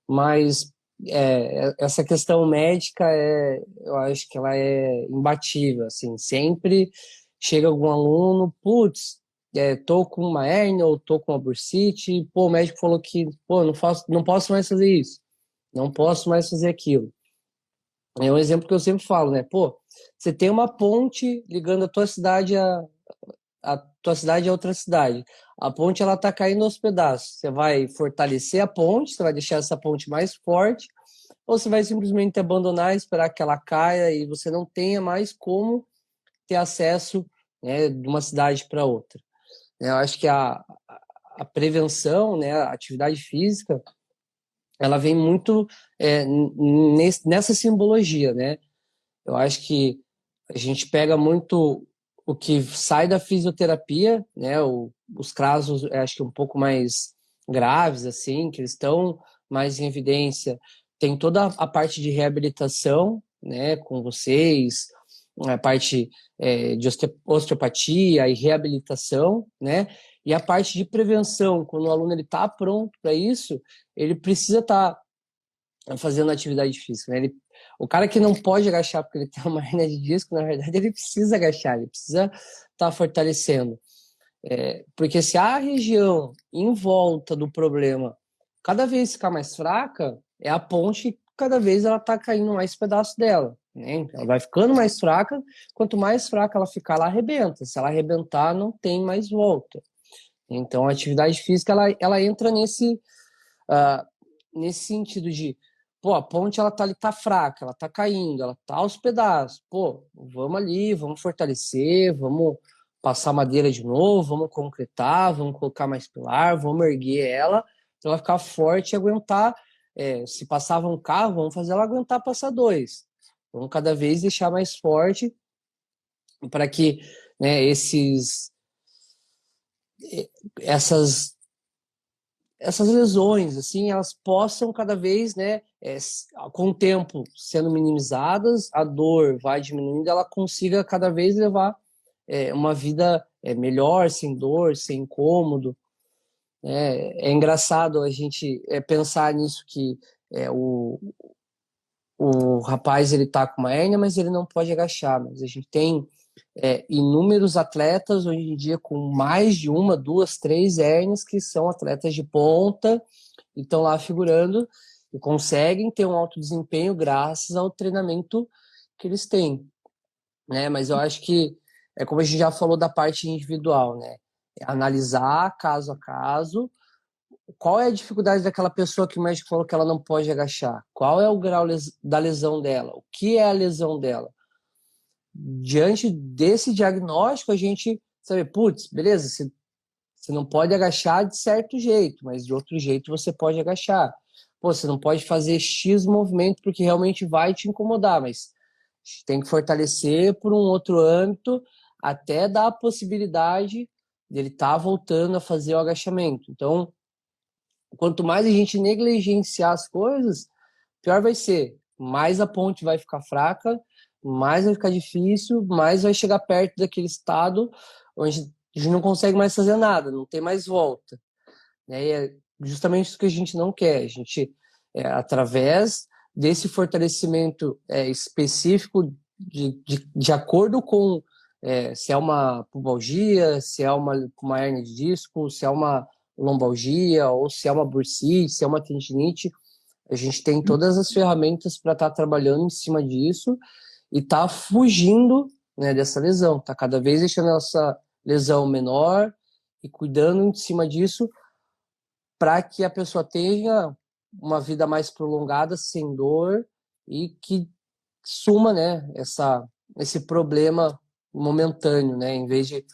Speaker 2: mas essa questão médica eu acho que ela é imbatível, assim. Sempre chega algum aluno, putz, tô com uma hérnia ou tô com uma bursite, pô, o médico falou que, pô, não posso mais fazer isso, não posso mais fazer aquilo. É um exemplo que eu sempre falo, né? Pô, você tem uma ponte ligando a tua cidade a outra cidade. A ponte, ela tá caindo aos pedaços. Você vai fortalecer a ponte, você vai deixar essa ponte mais forte, ou você vai simplesmente abandonar, esperar que ela caia e você não tenha mais como ter acesso né, de uma cidade para outra. Eu acho que a prevenção, né, a atividade física, ela vem muito nessa simbologia, né? Eu acho que a gente pega muito o que sai da fisioterapia, né? Os casos, eu acho que um pouco mais graves, assim, que eles estão mais em evidência. Tem toda a parte de reabilitação, né, com vocês, a parte de osteopatia e reabilitação, né? E a parte de prevenção, quando o aluno está pronto para isso, ele precisa estar fazendo atividade física, né? O cara que não pode agachar porque ele tem uma hernia de disco, na verdade, ele precisa agachar, ele precisa estar fortalecendo. Porque se a região em volta do problema cada vez ficar mais fraca, é a ponte que cada vez ela está caindo mais pedaço dela, né? Ela vai ficando mais fraca, quanto mais fraca ela ficar, ela arrebenta. Se ela arrebentar, não tem mais volta. Então, a atividade física, ela entra nesse sentido de, pô, a ponte ela tá ali, tá fraca, ela tá caindo, ela tá aos pedaços. Pô, vamos ali, vamos fortalecer, vamos passar madeira de novo, vamos concretar, vamos colocar mais pilar, vamos erguer ela, para ela ficar forte e aguentar. Se passava um carro, vamos fazer ela aguentar passar dois. Vamos cada vez deixar mais forte para que, né, essas essas lesões, assim, elas possam cada vez, né, com o tempo sendo minimizadas, a dor vai diminuindo, ela consiga cada vez levar uma vida melhor, sem dor, sem incômodo. É engraçado a gente pensar nisso que o rapaz ele tá com uma hérnia, mas ele não pode agachar, mas a gente tem inúmeros atletas hoje em dia com mais de uma, duas, três hérnias que são atletas de ponta e estão lá figurando e conseguem ter um alto desempenho graças ao treinamento que eles têm, né? Mas eu acho que como a gente já falou da parte individual, né? Analisar caso a caso, qual é a dificuldade daquela pessoa que o médico falou que ela não pode agachar? Qual é o grau da lesão dela? O que é a lesão dela? Diante desse diagnóstico, a gente sabe, putz, beleza, você não pode agachar de certo jeito, mas de outro jeito você pode agachar. Pô, você não pode fazer X movimento porque realmente vai te incomodar, mas tem que fortalecer por um outro âmbito até dar a possibilidade dele estar voltando a fazer o agachamento. Então, quanto mais a gente negligenciar as coisas, pior vai ser. Mais a ponte vai ficar fraca, mais vai ficar difícil, mais vai chegar perto daquele estado onde a gente não consegue mais fazer nada, não tem mais volta. E é justamente isso que a gente não quer. A gente, através desse fortalecimento específico, de acordo com se é uma pubalgia, se é uma hérnia de disco, se é uma lombalgia, ou se é uma bursite, se é uma tendinite, a gente tem todas as ferramentas para estar trabalhando em cima disso e estar fugindo, né, dessa lesão, tá cada vez deixando essa lesão menor e cuidando em cima disso para que a pessoa tenha uma vida mais prolongada, sem dor e que suma, né, esse problema momentâneo, né, em vez de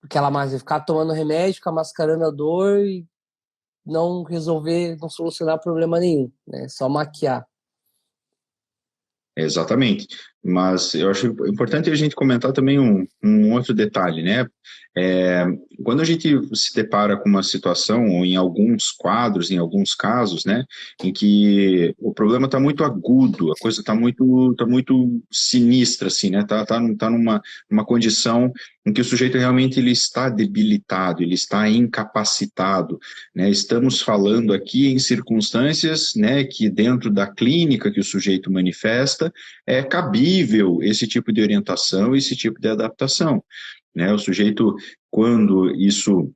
Speaker 2: aquela mais ficar tomando remédio, ficar mascarando a dor e não resolver, não solucionar problema nenhum, né, só maquiar.
Speaker 1: Exatamente. Mas eu acho importante a gente comentar também um outro detalhe, né? Quando a gente se depara com uma situação, ou em alguns quadros, em alguns casos, né, em que o problema está muito agudo, a coisa tá muito sinistra, assim, né? Tá numa condição em que o sujeito realmente ele está debilitado, ele está incapacitado, né? Estamos falando aqui em circunstâncias, né, que dentro da clínica que o sujeito manifesta, é cabível esse tipo de orientação, esse tipo de adaptação, né? O sujeito, quando isso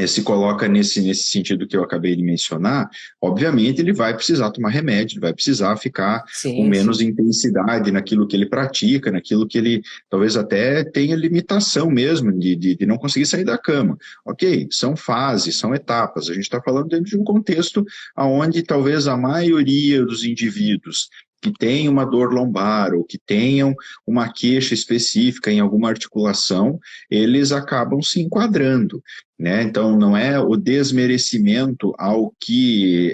Speaker 1: se coloca nesse sentido que eu acabei de mencionar, obviamente ele vai precisar tomar remédio, ele vai precisar ficar com
Speaker 2: Sim,
Speaker 1: menos
Speaker 2: sim.
Speaker 1: intensidade naquilo que ele pratica, naquilo que ele talvez até tenha limitação mesmo de não conseguir sair da cama. Ok, são fases, são etapas, a gente está falando dentro de um contexto onde talvez a maioria dos indivíduos que têm uma dor lombar ou que tenham uma queixa específica em alguma articulação, eles acabam se enquadrando, né? Então, não é o desmerecimento ao que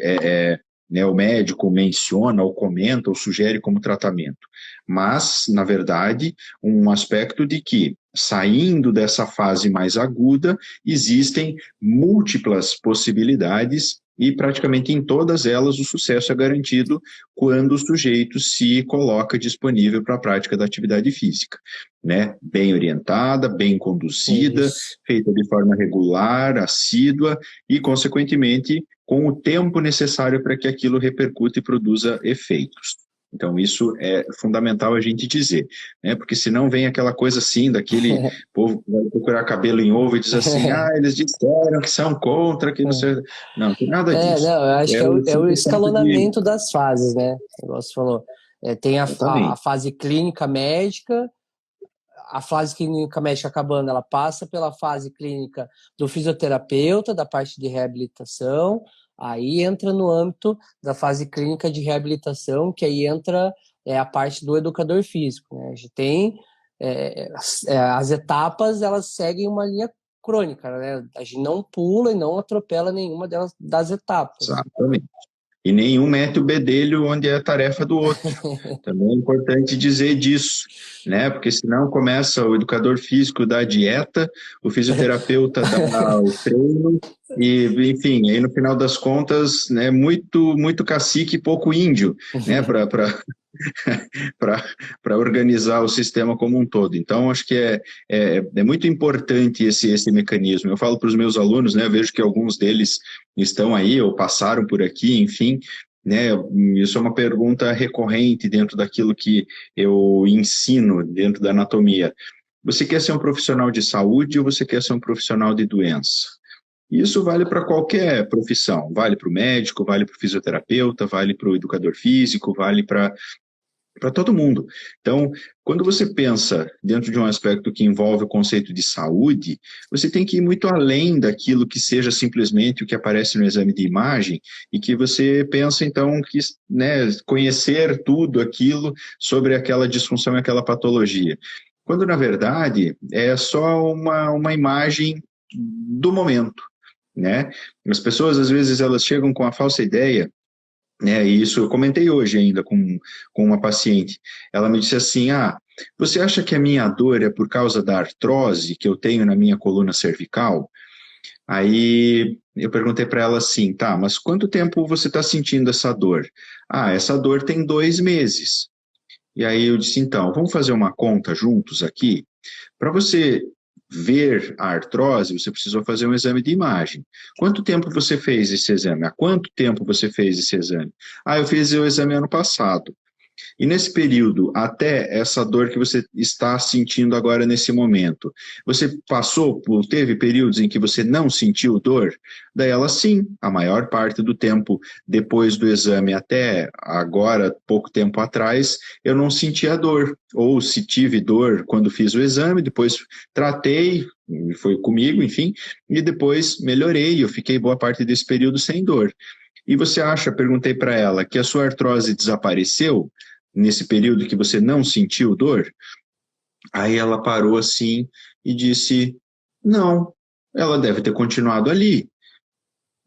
Speaker 1: né, o médico menciona ou comenta ou sugere como tratamento, mas, na verdade, um aspecto de que, saindo dessa fase mais aguda, existem múltiplas possibilidades e praticamente em todas elas o sucesso é garantido quando o sujeito se coloca disponível para a prática da atividade física, né? Bem orientada, bem conduzida,
Speaker 2: Isso.
Speaker 1: feita de forma regular, assídua e, consequentemente, com o tempo necessário para que aquilo repercute e produza efeitos. Então, isso é fundamental a gente dizer, né? Porque senão vem aquela coisa assim, daquele povo que vai procurar cabelo em ovo e diz assim, eles disseram que são contra, que não sei... Não, não tem nada disso.
Speaker 2: Não, eu acho
Speaker 1: É
Speaker 2: que
Speaker 1: o
Speaker 2: é o
Speaker 1: simples fato de...
Speaker 2: escalonamento das fases, né? Igual você falou. Tem a
Speaker 1: Exatamente.
Speaker 2: fase clínica médica, a fase clínica médica acabando, ela passa pela fase clínica do fisioterapeuta, da parte de reabilitação, aí entra no âmbito da fase clínica de reabilitação, que aí entra a parte do educador físico, né? A gente tem as etapas, elas seguem uma linha crônica, né? A gente não pula e não atropela nenhuma das etapas.
Speaker 1: Exatamente. E nenhum mete o bedelho onde é a tarefa do outro. Também é importante dizer disso, né? Porque senão começa o educador físico da dieta, o fisioterapeuta dá o treino, e, enfim, aí no final das contas, né, muito cacique e pouco índio, né, para organizar o sistema como um todo. Então, acho que é muito importante esse mecanismo. Eu falo para os meus alunos, né, vejo que alguns deles estão aí ou passaram por aqui, enfim, né, isso é uma pergunta recorrente dentro daquilo que eu ensino dentro da anatomia. Você quer ser um profissional de saúde ou você quer ser um profissional de doença? Isso vale para qualquer profissão, vale para o médico, vale para o fisioterapeuta, vale para o educador físico, vale para todo mundo. Então, quando você pensa dentro de um aspecto que envolve o conceito de saúde, você tem que ir muito além daquilo que seja simplesmente o que aparece no exame de imagem e que você pensa, então, que, né, conhecer tudo aquilo sobre aquela disfunção e aquela patologia. Quando, na verdade, é só uma imagem do momento, né? As pessoas, às vezes, elas chegam com a falsa ideia, né, e isso eu comentei hoje ainda com uma paciente. Ela me disse assim, você acha que a minha dor é por causa da artrose que eu tenho na minha coluna cervical? Aí eu perguntei para ela assim, tá, mas quanto tempo você está sentindo essa dor? Essa dor tem 2 meses. E aí eu disse, então, vamos fazer uma conta juntos aqui? Para você ver a artrose, você precisou fazer um exame de imagem. Quanto tempo você fez esse exame? Há quanto tempo você fez esse exame? Eu fiz o exame ano passado. E nesse período, até essa dor que você está sentindo agora nesse momento, você teve períodos em que você não sentiu dor? Daí ela, sim, a maior parte do tempo depois do exame até agora, pouco tempo atrás, eu não sentia dor. Ou se tive dor quando fiz o exame, depois tratei, foi comigo, enfim, e depois melhorei, eu fiquei boa parte desse período sem dor. E você acha, perguntei para ela, que a sua artrose desapareceu nesse período que você não sentiu dor? Aí ela parou assim e disse, não, ela deve ter continuado ali.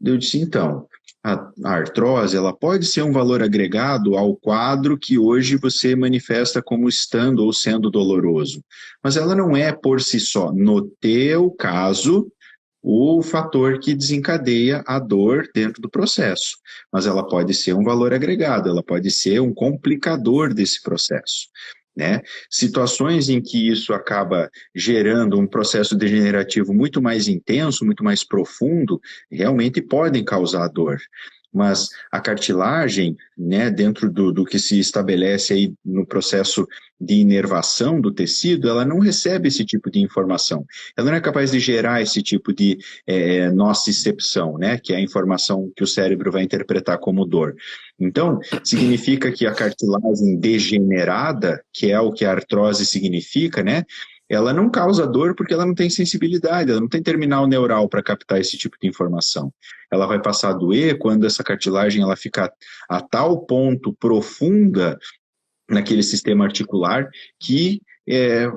Speaker 1: Eu disse, então, a artrose, ela pode ser um valor agregado ao quadro que hoje você manifesta como estando ou sendo doloroso, mas ela não é por si só. No teu caso, o fator que desencadeia a dor dentro do processo, mas ela pode ser um valor agregado, ela pode ser um complicador desse processo, né? Situações em que isso acaba gerando um processo degenerativo muito mais intenso, muito mais profundo, realmente podem causar dor. Mas a cartilagem, né, dentro do que se estabelece aí no processo de inervação do tecido, ela não recebe esse tipo de informação. Ela não é capaz de gerar esse tipo de nocicepção, né, que é a informação que o cérebro vai interpretar como dor. Então, significa que a cartilagem degenerada, que é o que a artrose significa, né, ela não causa dor porque ela não tem sensibilidade, ela não tem terminal neural para captar esse tipo de informação. Ela vai passar a doer quando essa cartilagem ela fica a tal ponto profunda naquele sistema articular que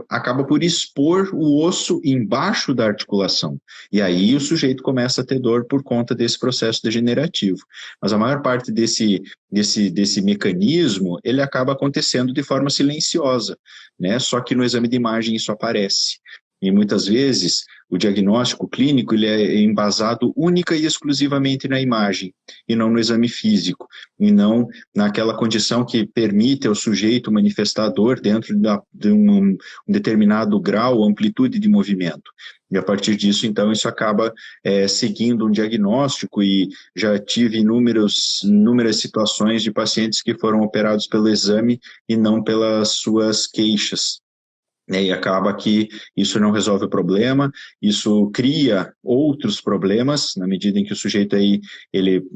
Speaker 1: acaba por expor o osso embaixo da articulação. E aí o sujeito começa a ter dor por conta desse processo degenerativo. Mas a maior parte desse mecanismo, ele acaba acontecendo de forma silenciosa, né? Só que no exame de imagem isso aparece. E muitas vezes o diagnóstico clínico ele é embasado única e exclusivamente na imagem, e não no exame físico, e não naquela condição que permite ao sujeito manifestar dor dentro de um determinado grau, amplitude de movimento. E a partir disso, então, isso acaba seguindo um diagnóstico, e já tive inúmeras situações de pacientes que foram operados pelo exame e não pelas suas queixas. E acaba que isso não resolve o problema, isso cria outros problemas, na medida em que o sujeito aí, ele,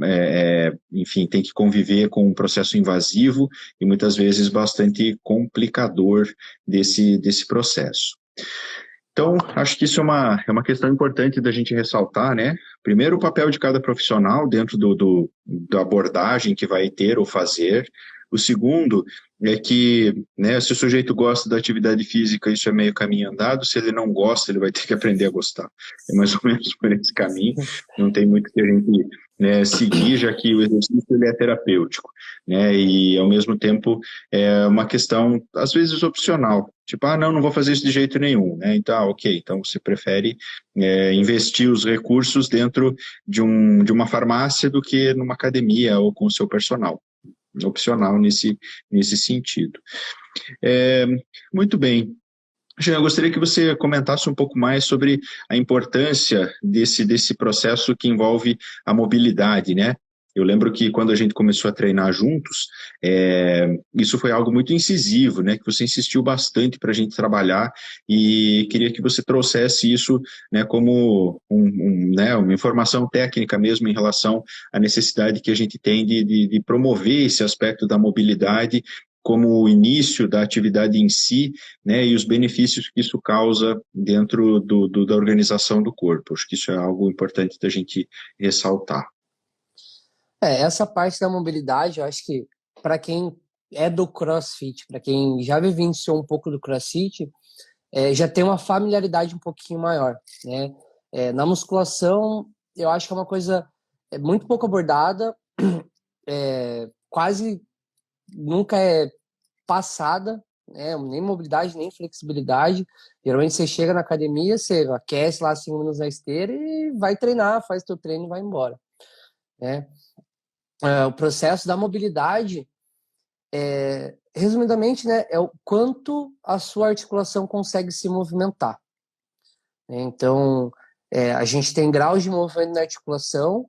Speaker 1: enfim, tem que conviver com um processo invasivo e muitas vezes bastante complicador desse processo. Então, acho que isso é uma questão importante da gente ressaltar, né? Primeiro, o papel de cada profissional dentro da abordagem que vai ter ou fazer. O segundo é que, né, se o sujeito gosta da atividade física, isso é meio caminho andado. Se ele não gosta, ele vai ter que aprender a gostar. É mais ou menos por esse caminho. Não tem muito que a gente, né, seguir, já que o exercício ele é terapêutico, né? E, ao mesmo tempo, é uma questão, às vezes, opcional. Tipo, não vou fazer isso de jeito nenhum, né? Então, ok, então você prefere investir os recursos dentro de uma farmácia do que numa academia ou com o seu personal. Opcional nesse sentido. Muito bem. Jean, eu gostaria que você comentasse um pouco mais sobre a importância desse processo que envolve a mobilidade, né? Eu lembro que quando a gente começou a treinar juntos, isso foi algo muito incisivo, né? Que você insistiu bastante para a gente trabalhar, e queria que você trouxesse isso, né, como né, uma informação técnica mesmo em relação à necessidade que a gente tem de promover esse aspecto da mobilidade como o início da atividade em si, né, e os benefícios que isso causa dentro da organização do corpo. Acho que isso é algo importante da gente ressaltar.
Speaker 2: Essa parte da mobilidade, eu acho que para quem é do CrossFit, para quem já vivenciou um pouco do CrossFit, já tem uma familiaridade um pouquinho maior, né? Na musculação, eu acho que é uma coisa muito pouco abordada, quase nunca é passada, né? Nem mobilidade, nem flexibilidade. Geralmente você chega na academia, você aquece lá 5 minutos na esteira e vai treinar, faz teu treino e vai embora, né? O processo da mobilidade, resumidamente, né, é o quanto a sua articulação consegue se movimentar. Então, a gente tem graus de movimento na articulação.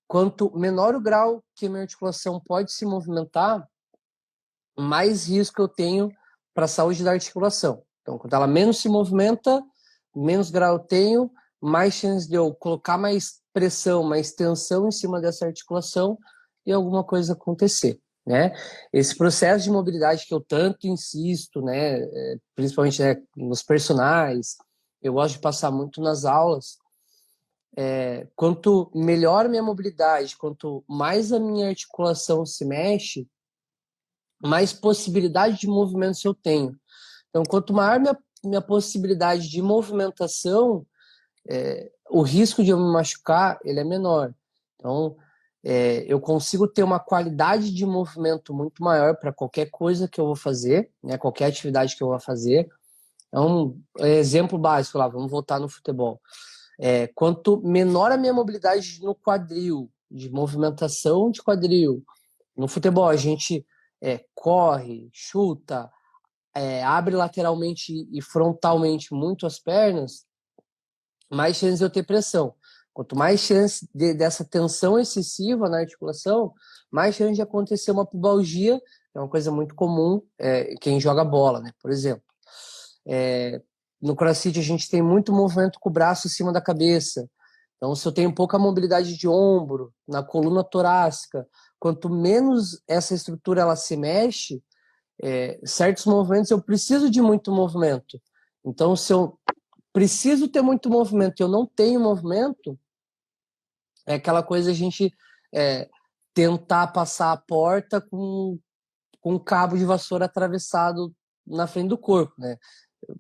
Speaker 2: Quanto menor o grau que a minha articulação pode se movimentar, mais risco eu tenho para a saúde da articulação. Então, quando ela menos se movimenta, menos grau eu tenho, mais chance de eu colocar mais pressão, mais tensão em cima dessa articulação e alguma coisa acontecer, né? Esse processo de mobilidade que eu tanto insisto, né, principalmente, né, nos personagens, eu gosto de passar muito nas aulas. Quanto melhor a minha mobilidade, quanto mais a minha articulação se mexe, mais possibilidade de movimentos eu tenho. Então, quanto maior minha possibilidade de movimentação, o risco de eu me machucar ele é menor. Então, eu consigo ter uma qualidade de movimento muito maior para qualquer coisa que eu vou fazer, né, qualquer atividade que eu vou fazer. Então, exemplo básico lá, vamos voltar no futebol. Quanto menor a minha mobilidade no quadril, de movimentação de quadril, no futebol a gente corre, chuta, abre lateralmente e frontalmente muito as pernas, mais chance de eu ter pressão. Quanto mais chance dessa tensão excessiva na articulação, mais chance de acontecer uma pubalgia, que é uma coisa muito comum quem joga bola, né? Por exemplo. No CrossFit a gente tem muito movimento com o braço em cima da cabeça. Então, se eu tenho pouca mobilidade de ombro, na coluna torácica, quanto menos essa estrutura ela se mexe, certos movimentos eu preciso de muito movimento. Então, se eu preciso ter muito movimento e eu não tenho movimento, é aquela coisa a gente tentar passar a porta com um cabo de vassoura atravessado na frente do corpo, né?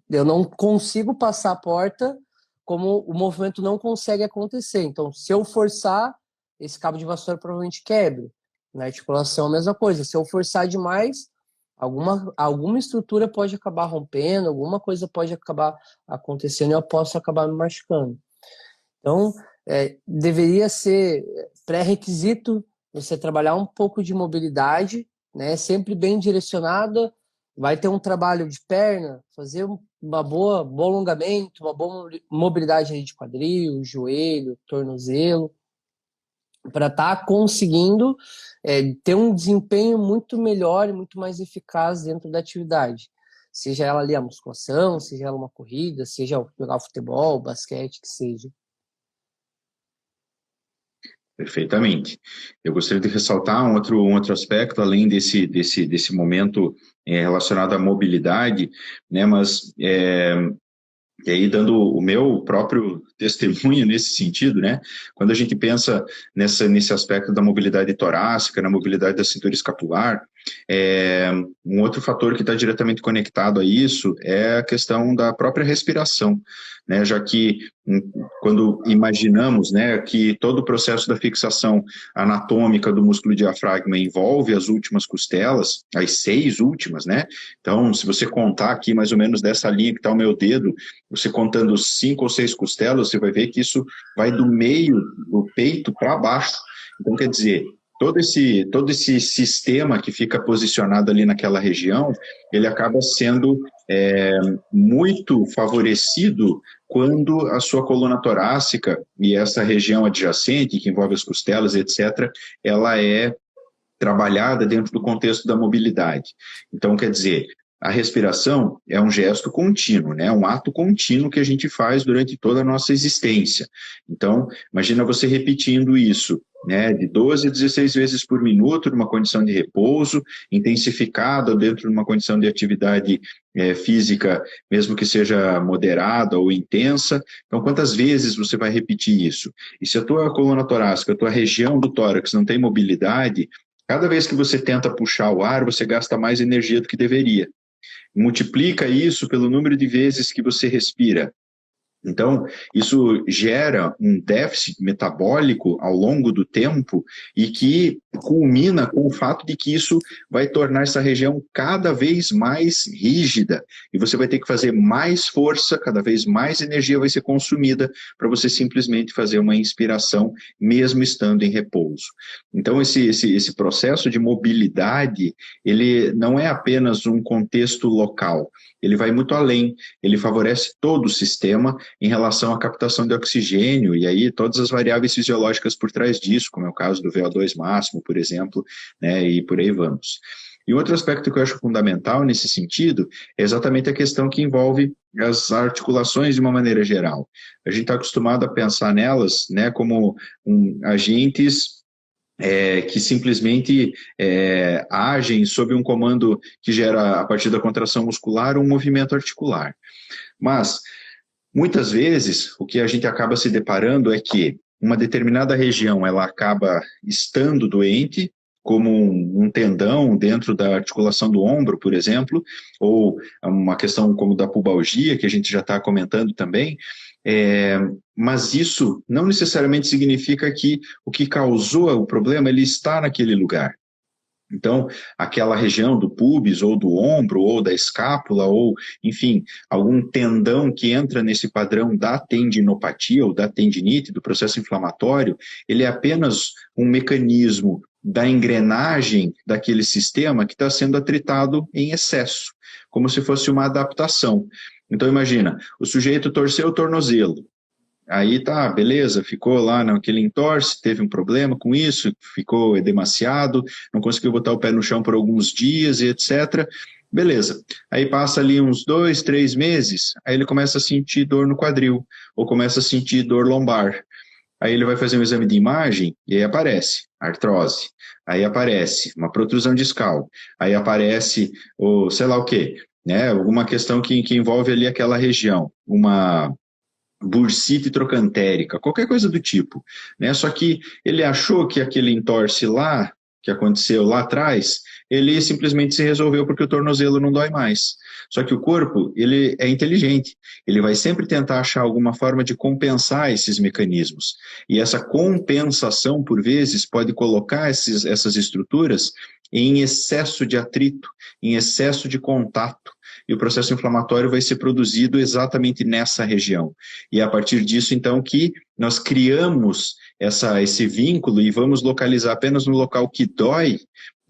Speaker 2: Eu não consigo passar a porta como o movimento não consegue acontecer. Então, se eu forçar, esse cabo de vassoura provavelmente quebre. Na articulação, a mesma coisa. Se eu forçar demais, alguma estrutura pode acabar rompendo, alguma coisa pode acabar acontecendo e eu posso acabar me machucando. Então, deveria ser pré-requisito você trabalhar um pouco de mobilidade, né? Sempre bem direcionada. Vai ter um trabalho de perna, fazer bom alongamento, uma boa mobilidade de quadril, joelho, tornozelo, para estar conseguindo ter um desempenho muito melhor e muito mais eficaz dentro da atividade. Seja ela ali a musculação, seja ela uma corrida, seja jogar futebol, basquete, que seja.
Speaker 1: Perfeitamente. Eu gostaria de ressaltar um outro aspecto, além desse momento relacionado à mobilidade, né, mas e aí, dando o meu próprio testemunho nesse sentido, né? Quando a gente pensa nesse aspecto da mobilidade torácica, na mobilidade da cintura escapular, um outro fator que está diretamente conectado a isso é a questão da própria respiração, né? Já que quando imaginamos, né, que todo o processo da fixação anatômica do músculo diafragma envolve as últimas costelas, as 6 últimas, né? Então, se você contar aqui mais ou menos dessa linha que está o meu dedo, você contando 5 ou 6 costelas, você vai ver que isso vai do meio do peito para baixo. Então, quer dizer, todo esse sistema que fica posicionado ali naquela região, ele acaba sendo muito favorecido quando a sua coluna torácica e essa região adjacente, que envolve as costelas, etc., ela é trabalhada dentro do contexto da mobilidade. Então, quer dizer, a respiração é um gesto contínuo, né? Um ato contínuo que a gente faz durante toda a nossa existência. Então, imagina você repetindo isso, né, de 12 a 16 vezes por minuto, numa condição de repouso, intensificada dentro de uma condição de atividade física, mesmo que seja moderada ou intensa. Então, quantas vezes você vai repetir isso? E se a tua coluna torácica, a tua região do tórax não tem mobilidade, cada vez que você tenta puxar o ar, você gasta mais energia do que deveria. Multiplica isso pelo número de vezes que você respira. Então, isso gera um déficit metabólico ao longo do tempo e que culmina com o fato de que isso vai tornar essa região cada vez mais rígida e você vai ter que fazer mais força, cada vez mais energia vai ser consumida para você simplesmente fazer uma inspiração, mesmo estando em repouso. Então, esse processo de mobilidade, ele não é apenas um contexto local, ele vai muito além, ele favorece todo o sistema em relação à captação de oxigênio, e aí todas as variáveis fisiológicas por trás disso, como é o caso do VO2 máximo, por exemplo, né, e por aí vamos. E outro aspecto que eu acho fundamental nesse sentido é exatamente a questão que envolve as articulações de uma maneira geral. A gente está acostumado a pensar nelas, né, como agentes que simplesmente agem sob um comando que gera, a partir da contração muscular, um movimento articular. Mas, muitas vezes, o que a gente acaba se deparando é que uma determinada região ela acaba estando doente, como um tendão dentro da articulação do ombro, por exemplo, ou uma questão como da pubalgia, que a gente já está comentando também, mas isso não necessariamente significa que o que causou o problema ele está naquele lugar. Então, aquela região do púbis, ou do ombro, ou da escápula, ou, enfim, algum tendão que entra nesse padrão da tendinopatia ou da tendinite, do processo inflamatório, ele é apenas um mecanismo da engrenagem daquele sistema que está sendo atritado em excesso, como se fosse uma adaptação. Então, imagina, o sujeito torceu o tornozelo. Aí tá, beleza, ficou lá naquele entorse, teve um problema com isso, ficou edemaciado, não conseguiu botar o pé no chão por alguns dias e etc. Beleza. Aí passa ali uns 2, 3 meses, aí ele começa a sentir dor no quadril, ou começa a sentir dor lombar. Aí ele vai fazer um exame de imagem e aí aparece artrose. Aí aparece uma protrusão discal. Aí aparece o sei lá o quê. né? Alguma questão que envolve ali aquela região, uma bursite trocantérica, qualquer coisa do tipo, né? Só que ele achou que aquele entorse lá, que aconteceu lá atrás, ele simplesmente se resolveu porque o tornozelo não dói mais. Só que o corpo, ele é inteligente, ele vai sempre tentar achar alguma forma de compensar esses mecanismos. E essa compensação, por vezes, pode colocar essas estruturas em excesso de atrito, em excesso de contato, e o processo inflamatório vai ser produzido exatamente nessa região. E é a partir disso, então, que nós criamos esse vínculo e vamos localizar apenas no local que dói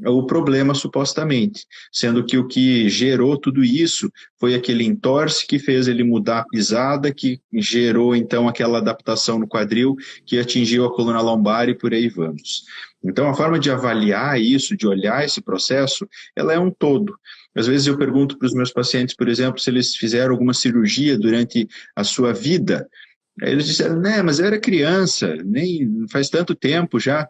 Speaker 1: o problema, supostamente, sendo que o que gerou tudo isso foi aquele entorse que fez ele mudar a pisada, que gerou, então, aquela adaptação no quadril, que atingiu a coluna lombar e por aí vamos. Então, a forma de avaliar isso, de olhar esse processo, ela é um todo. Às vezes eu pergunto para os meus pacientes, por exemplo, se eles fizeram alguma cirurgia durante a sua vida. Aí eles disseram, né, mas eu era criança, nem faz tanto tempo já.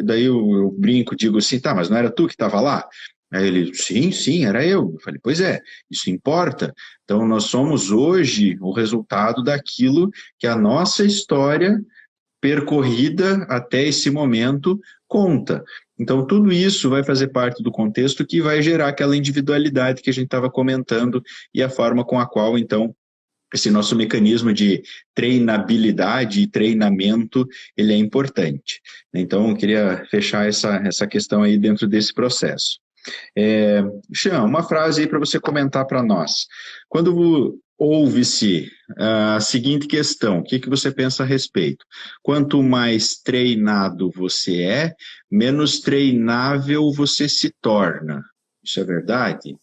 Speaker 1: Daí eu brinco, digo assim, tá, mas não era tu que estava lá? Aí ele, sim, era eu. Eu falei, pois é, isso importa. Então nós somos hoje o resultado daquilo que a nossa história percorrida até esse momento conta. Então, tudo isso vai fazer parte do contexto que vai gerar aquela individualidade que a gente estava comentando e a forma com a qual, então, esse nosso mecanismo de treinabilidade e treinamento, ele é importante. Então, eu queria fechar essa questão aí dentro desse processo. Xan, uma frase aí para você comentar para nós. Quando ouve-se a seguinte questão, o que você pensa a respeito? Quanto mais treinado você é, menos treinável você se torna. Isso é verdade?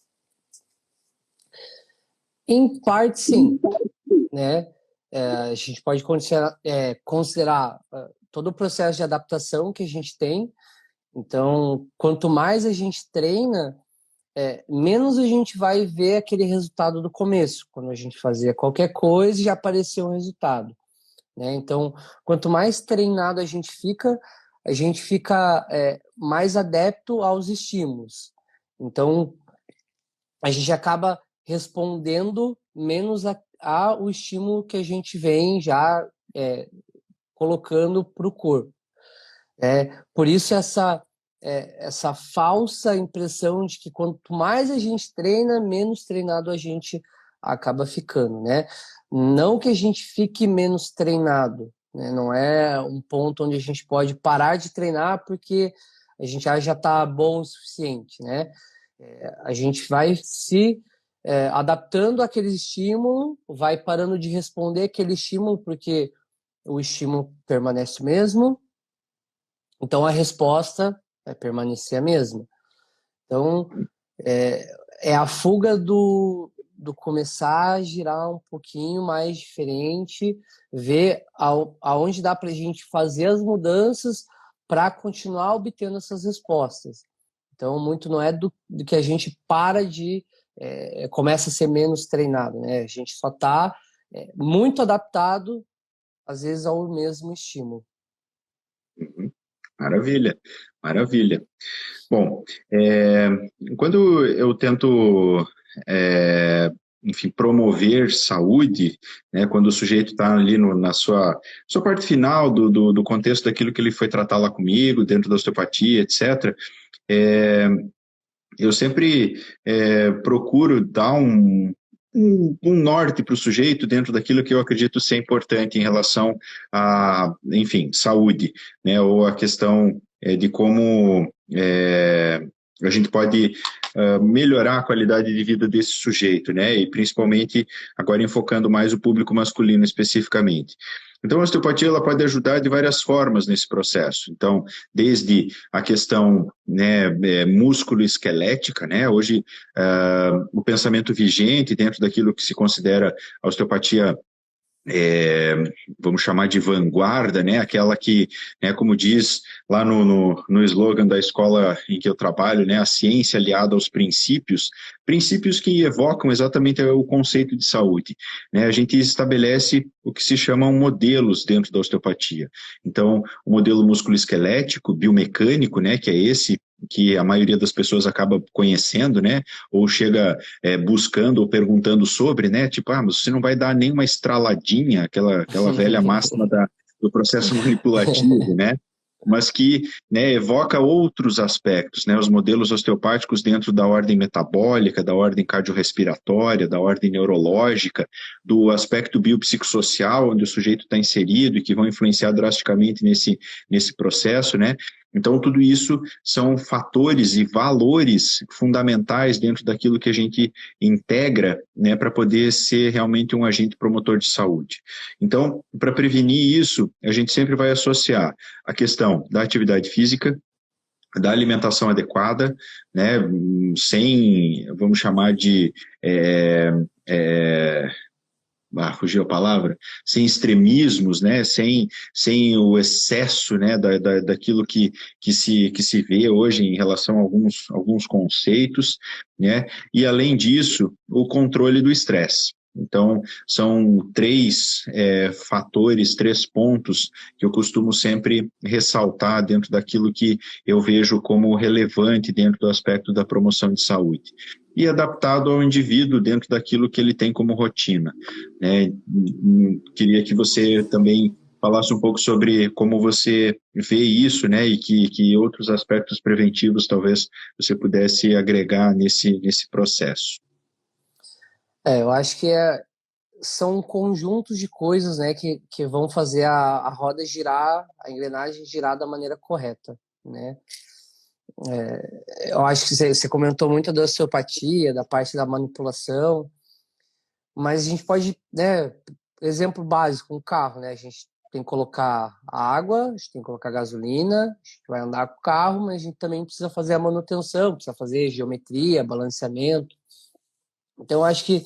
Speaker 2: Em parte, sim, né? A gente pode considerar todo o processo de adaptação que a gente tem. Então, quanto mais a gente treina, menos a gente vai ver aquele resultado do começo, quando a gente fazia qualquer coisa e já apareceu um resultado, né? Então, quanto mais treinado a gente fica mais adepto aos estímulos. Então, a gente acaba respondendo menos ao estímulo que a gente vem já colocando para o corpo. Por isso essa falsa impressão de que quanto mais a gente treina, menos treinado a gente acaba ficando, né? Não que a gente fique menos treinado, né? Não é um ponto onde a gente pode parar de treinar porque a gente já está bom o suficiente, né? A gente vai se adaptando àquele estímulo, vai parando de responder aquele estímulo porque o estímulo permanece o mesmo, então a resposta vai permanecer a mesma. Então, é a fuga do começar a girar um pouquinho mais diferente, ver aonde dá para a gente fazer as mudanças para continuar obtendo essas respostas. Então, muito não é do que a gente começa a ser menos treinado, né? A gente só está muito adaptado, às vezes, ao mesmo estímulo.
Speaker 1: Uhum. Maravilha, maravilha. Bom, quando eu tento, enfim, promover saúde, né, quando o sujeito está ali na sua parte final do contexto daquilo que ele foi tratar lá comigo, dentro da osteopatia, etc., eu sempre procuro dar um norte para o sujeito dentro daquilo que eu acredito ser importante em relação a, enfim, saúde, né, ou a questão de como a gente pode melhorar a qualidade de vida desse sujeito, né, e principalmente agora enfocando mais o público masculino especificamente. Então, a osteopatia ela pode ajudar de várias formas nesse processo. Então, desde a questão, né, músculo-esquelética, né, hoje o pensamento vigente dentro daquilo que se considera a osteopatia, vamos chamar de vanguarda, né, aquela que, né, como diz lá no slogan da escola em que eu trabalho, né, a ciência aliada aos princípios que evocam exatamente o conceito de saúde, né, a gente estabelece o que se chamam modelos dentro da osteopatia. Então, o modelo musculoesquelético, biomecânico, né, que é esse que a maioria das pessoas acaba conhecendo, né? Ou chega buscando ou perguntando sobre, né? Tipo, mas você não vai dar nenhuma estraladinha, aquela velha máxima do processo manipulativo, né? Mas que, né, evoca outros aspectos, né? Os modelos osteopáticos dentro da ordem metabólica, da ordem cardiorrespiratória, da ordem neurológica, do aspecto biopsicossocial, onde o sujeito está inserido e que vão influenciar drasticamente nesse processo, né? Então, tudo isso são fatores e valores fundamentais dentro daquilo que a gente integra, né, para poder ser realmente um agente promotor de saúde. Então, para prevenir isso, a gente sempre vai associar a questão da atividade física, da alimentação adequada, né, sem, vamos chamar de fugiu a palavra, sem extremismos, né, sem o excesso, né, daquilo que se vê hoje em relação a alguns conceitos, né, e além disso, o controle do estresse. Então, são três fatores, três pontos que eu costumo sempre ressaltar dentro daquilo que eu vejo como relevante dentro do aspecto da promoção de saúde e adaptado ao indivíduo dentro daquilo que ele tem como rotina, né? Queria que você também falasse um pouco sobre como você vê isso, né? E que outros aspectos preventivos talvez você pudesse agregar nesse processo.
Speaker 2: Eu acho que são conjuntos de coisas, né, que vão fazer a roda girar, a engrenagem girar da maneira correta, né? Eu acho que você comentou muito da osteopatia, da parte da manipulação, mas a gente pode, né, exemplo básico, um carro, né? A gente tem que colocar água, a gente tem que colocar gasolina, a gente vai andar com o carro, mas a gente também precisa fazer a manutenção, precisa fazer geometria, balanceamento. Então, eu acho que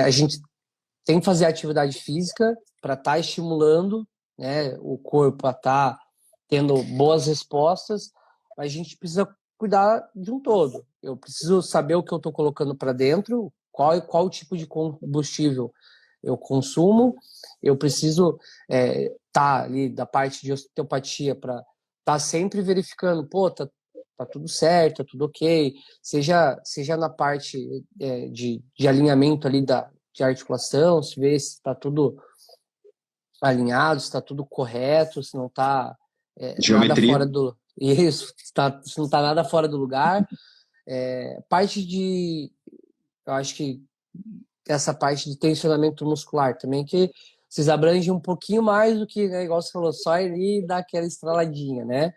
Speaker 2: a gente tem que fazer atividade física para estar estimulando, né, o corpo a estar tendo boas respostas, mas a gente precisa cuidar de um todo. Eu preciso saber o que eu estou colocando para dentro, qual tipo de combustível eu consumo, eu preciso estar ali da parte de osteopatia para estar sempre verificando, pô, tá tudo certo, tá tudo ok, seja na parte de alinhamento ali de articulação, se vê se está tudo alinhado, se está tudo correto, se não está nada
Speaker 1: Geometria.
Speaker 2: fora do... Isso, se não está nada fora do lugar. Parte de... Eu acho que essa parte de tensionamento muscular também, que vocês abrangem um pouquinho mais do que, né, igual você falou, só ir dar aquela estraladinha, né?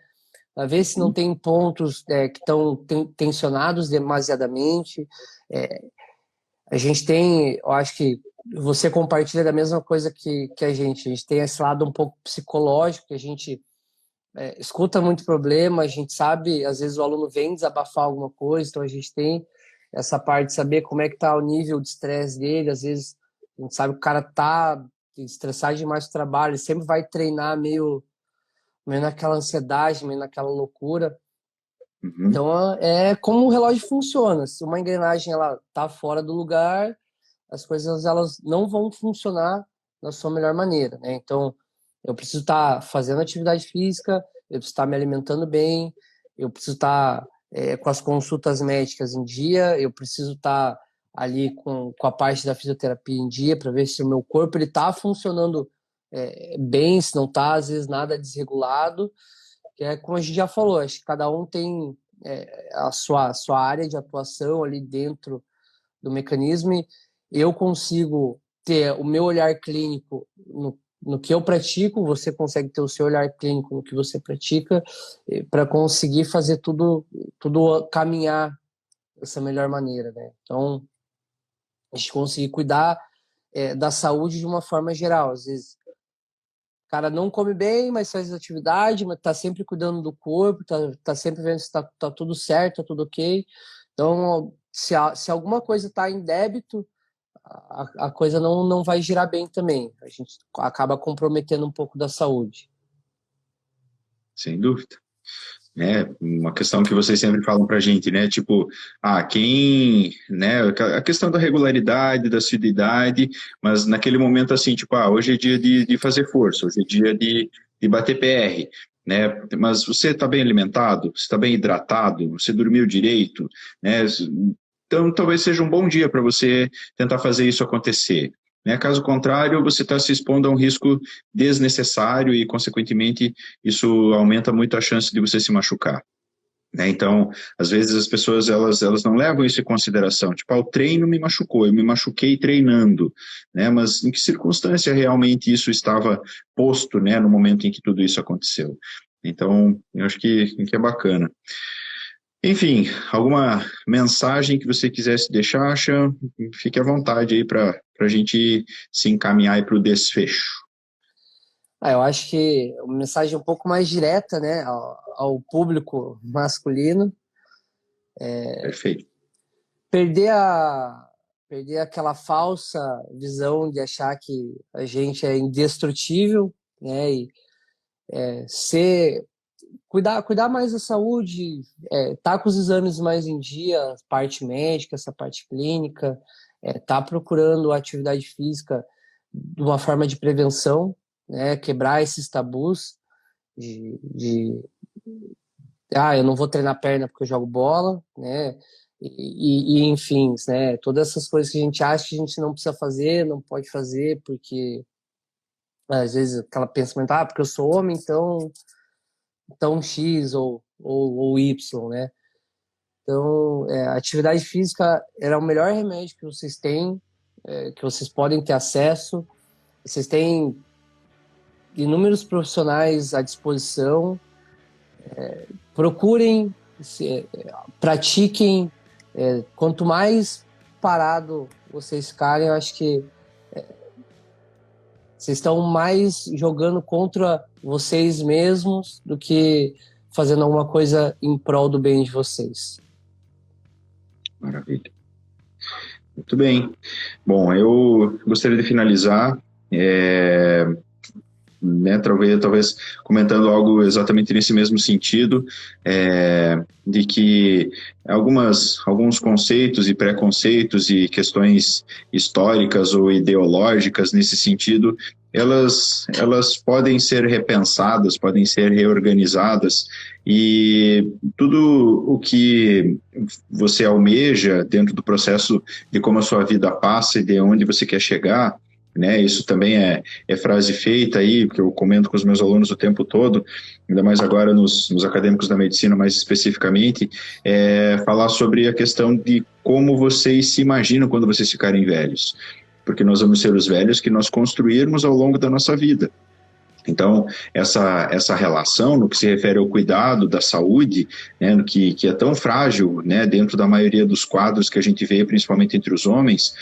Speaker 2: Para ver se não tem pontos que estão tensionados demasiadamente. A gente tem, eu acho que você compartilha da mesma coisa que a gente tem esse lado um pouco psicológico, que a gente escuta muito problema, a gente sabe, às vezes o aluno vem desabafar alguma coisa, então a gente tem essa parte de saber como é que está o nível de estresse dele, às vezes a gente sabe que o cara tá estressado demais do trabalho, ele sempre vai treinar meio naquela ansiedade, meio naquela loucura.
Speaker 1: Uhum.
Speaker 2: Então é como o relógio funciona, se uma engrenagem ela tá fora do lugar, as coisas elas não vão funcionar da sua melhor maneira, né? Então, eu preciso estar fazendo atividade física, eu preciso estar me alimentando bem, eu preciso estar com as consultas médicas em dia, eu preciso estar ali com a parte da fisioterapia em dia para ver se o meu corpo ele está funcionando bem, se não está, às vezes, nada desregulado. Que é como a gente já falou, acho que cada um tem a sua área de atuação ali dentro do mecanismo e eu consigo ter o meu olhar clínico no que eu pratico, você consegue ter o seu olhar clínico no que você pratica, para conseguir fazer tudo caminhar dessa melhor maneira, né? Então, a gente conseguir cuidar da saúde de uma forma geral. Às vezes, o cara não come bem, mas faz atividade, mas tá sempre cuidando do corpo, tá sempre vendo se tá tudo certo, tá tudo ok. Então, se alguma coisa está em débito, a coisa não vai girar bem também. A gente acaba comprometendo um pouco da saúde.
Speaker 1: Sem dúvida. Uma questão que vocês sempre falam para a gente, né? Tipo, né? A questão da regularidade, da assiduidade, mas naquele momento assim, tipo, hoje é dia de fazer força, hoje é dia de bater PR. né? Mas você está bem alimentado, você está bem hidratado, você dormiu direito, né? Então, talvez seja um bom dia para você tentar fazer isso acontecer. Né? Caso contrário, você está se expondo a um risco desnecessário e, consequentemente, isso aumenta muito a chance de você se machucar. Né? Então, às vezes as pessoas elas não levam isso em consideração. Tipo, o treino me machucou, eu me machuquei treinando, né? Mas em que circunstância realmente isso estava posto, né, no momento em que tudo isso aconteceu? Então, eu acho que é bacana. Enfim, alguma mensagem que você quisesse deixar, Chan, fique à vontade aí para a gente se encaminhar para o desfecho.
Speaker 2: Eu acho que uma mensagem um pouco mais direta, né, ao público masculino.
Speaker 1: Perfeito.
Speaker 2: Perder aquela falsa visão de achar que a gente é indestrutível, né, e cuidar mais da saúde, tá com os exames mais em dia, parte médica, essa parte clínica, tá procurando atividade física de uma forma de prevenção, né, quebrar esses tabus eu não vou treinar perna porque eu jogo bola, né, enfim, né, todas essas coisas que a gente acha que a gente não precisa fazer, não pode fazer, porque às vezes aquela pensamento, porque eu sou homem, então X ou Y, né? Então, a atividade física era o melhor remédio que vocês têm, que vocês podem ter acesso. Vocês têm inúmeros profissionais à disposição. Procurem, pratiquem. Quanto mais parado vocês ficarem, eu acho que vocês estão mais jogando contra vocês mesmos do que fazendo alguma coisa em prol do bem de vocês.
Speaker 1: Maravilha. Muito bem. Bom, eu gostaria de finalizar, né, talvez comentando algo exatamente nesse mesmo sentido, de que alguns conceitos e preconceitos e questões históricas ou ideológicas nesse sentido, elas podem ser repensadas, podem ser reorganizadas, e tudo o que você almeja dentro do processo de como a sua vida passa e de onde você quer chegar, né, isso também é frase feita aí, que eu comento com os meus alunos o tempo todo, ainda mais agora nos acadêmicos da medicina mais especificamente, falar sobre a questão de como vocês se imaginam quando vocês ficarem velhos, porque nós vamos ser os velhos que nós construirmos ao longo da nossa vida. Então, essa relação no que se refere ao cuidado da saúde, né, no que é tão frágil, né, dentro da maioria dos quadros que a gente vê, principalmente entre os homens,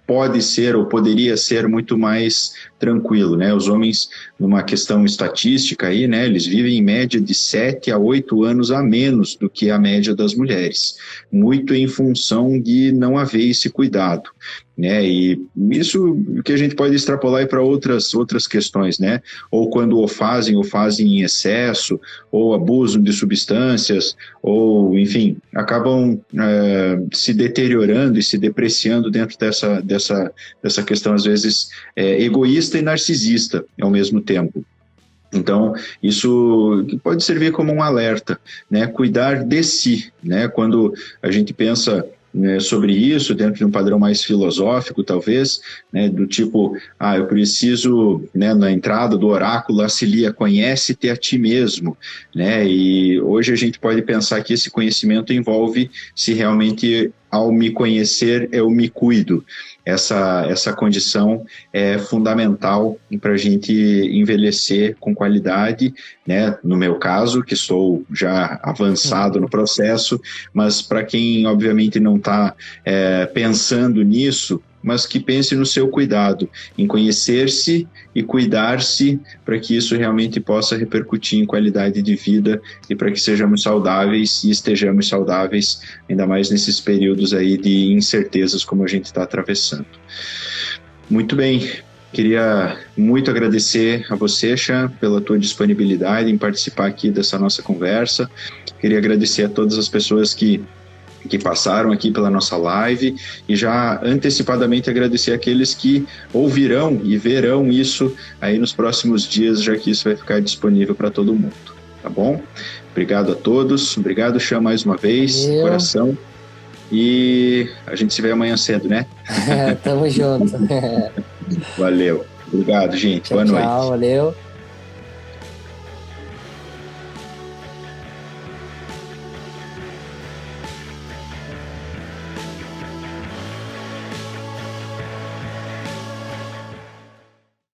Speaker 1: pode ser ou poderia ser muito mais tranquilo, né? Os homens, numa questão estatística aí, né, eles vivem em média de 7 a 8 anos a menos do que a média das mulheres, muito em função de não haver esse cuidado, né? E isso que a gente pode extrapolar para outras questões, né? Ou quando o fazem em excesso, ou abusam de substâncias, ou, enfim, acabam se deteriorando e se depreciando dentro dessa questão, às vezes, egoísta e narcisista ao mesmo tempo. Então, isso pode servir como um alerta, né? Cuidar de si, né? Quando a gente pensa, né, sobre isso, dentro de um padrão mais filosófico, talvez, né, do tipo, eu preciso, né, na entrada do oráculo, auxilia, conhece-te a ti mesmo, né? E hoje a gente pode pensar que esse conhecimento envolve se realmente, ao me conhecer, eu me cuido. Essa condição é fundamental para a gente envelhecer com qualidade, né? No meu caso, que sou já avançado no processo, mas para quem obviamente não está pensando nisso, mas que pense no seu cuidado, em conhecer-se e cuidar-se, para que isso realmente possa repercutir em qualidade de vida e para que sejamos saudáveis e estejamos saudáveis, ainda mais nesses períodos aí de incertezas como a gente está atravessando. Muito bem, queria muito agradecer a você, Chan, pela tua disponibilidade em participar aqui dessa nossa conversa. Queria agradecer a todas as pessoas que que passaram aqui pela nossa live e já antecipadamente agradecer aqueles que ouvirão e verão isso aí nos próximos dias, já que isso vai ficar disponível para todo mundo, tá bom? Obrigado a todos, obrigado, Chan, mais uma vez, coração, e a gente se vê amanhã cedo, né?
Speaker 2: Tamo junto.
Speaker 1: Valeu, obrigado, gente,
Speaker 2: Tchau,
Speaker 1: boa noite.
Speaker 2: tchau, valeu.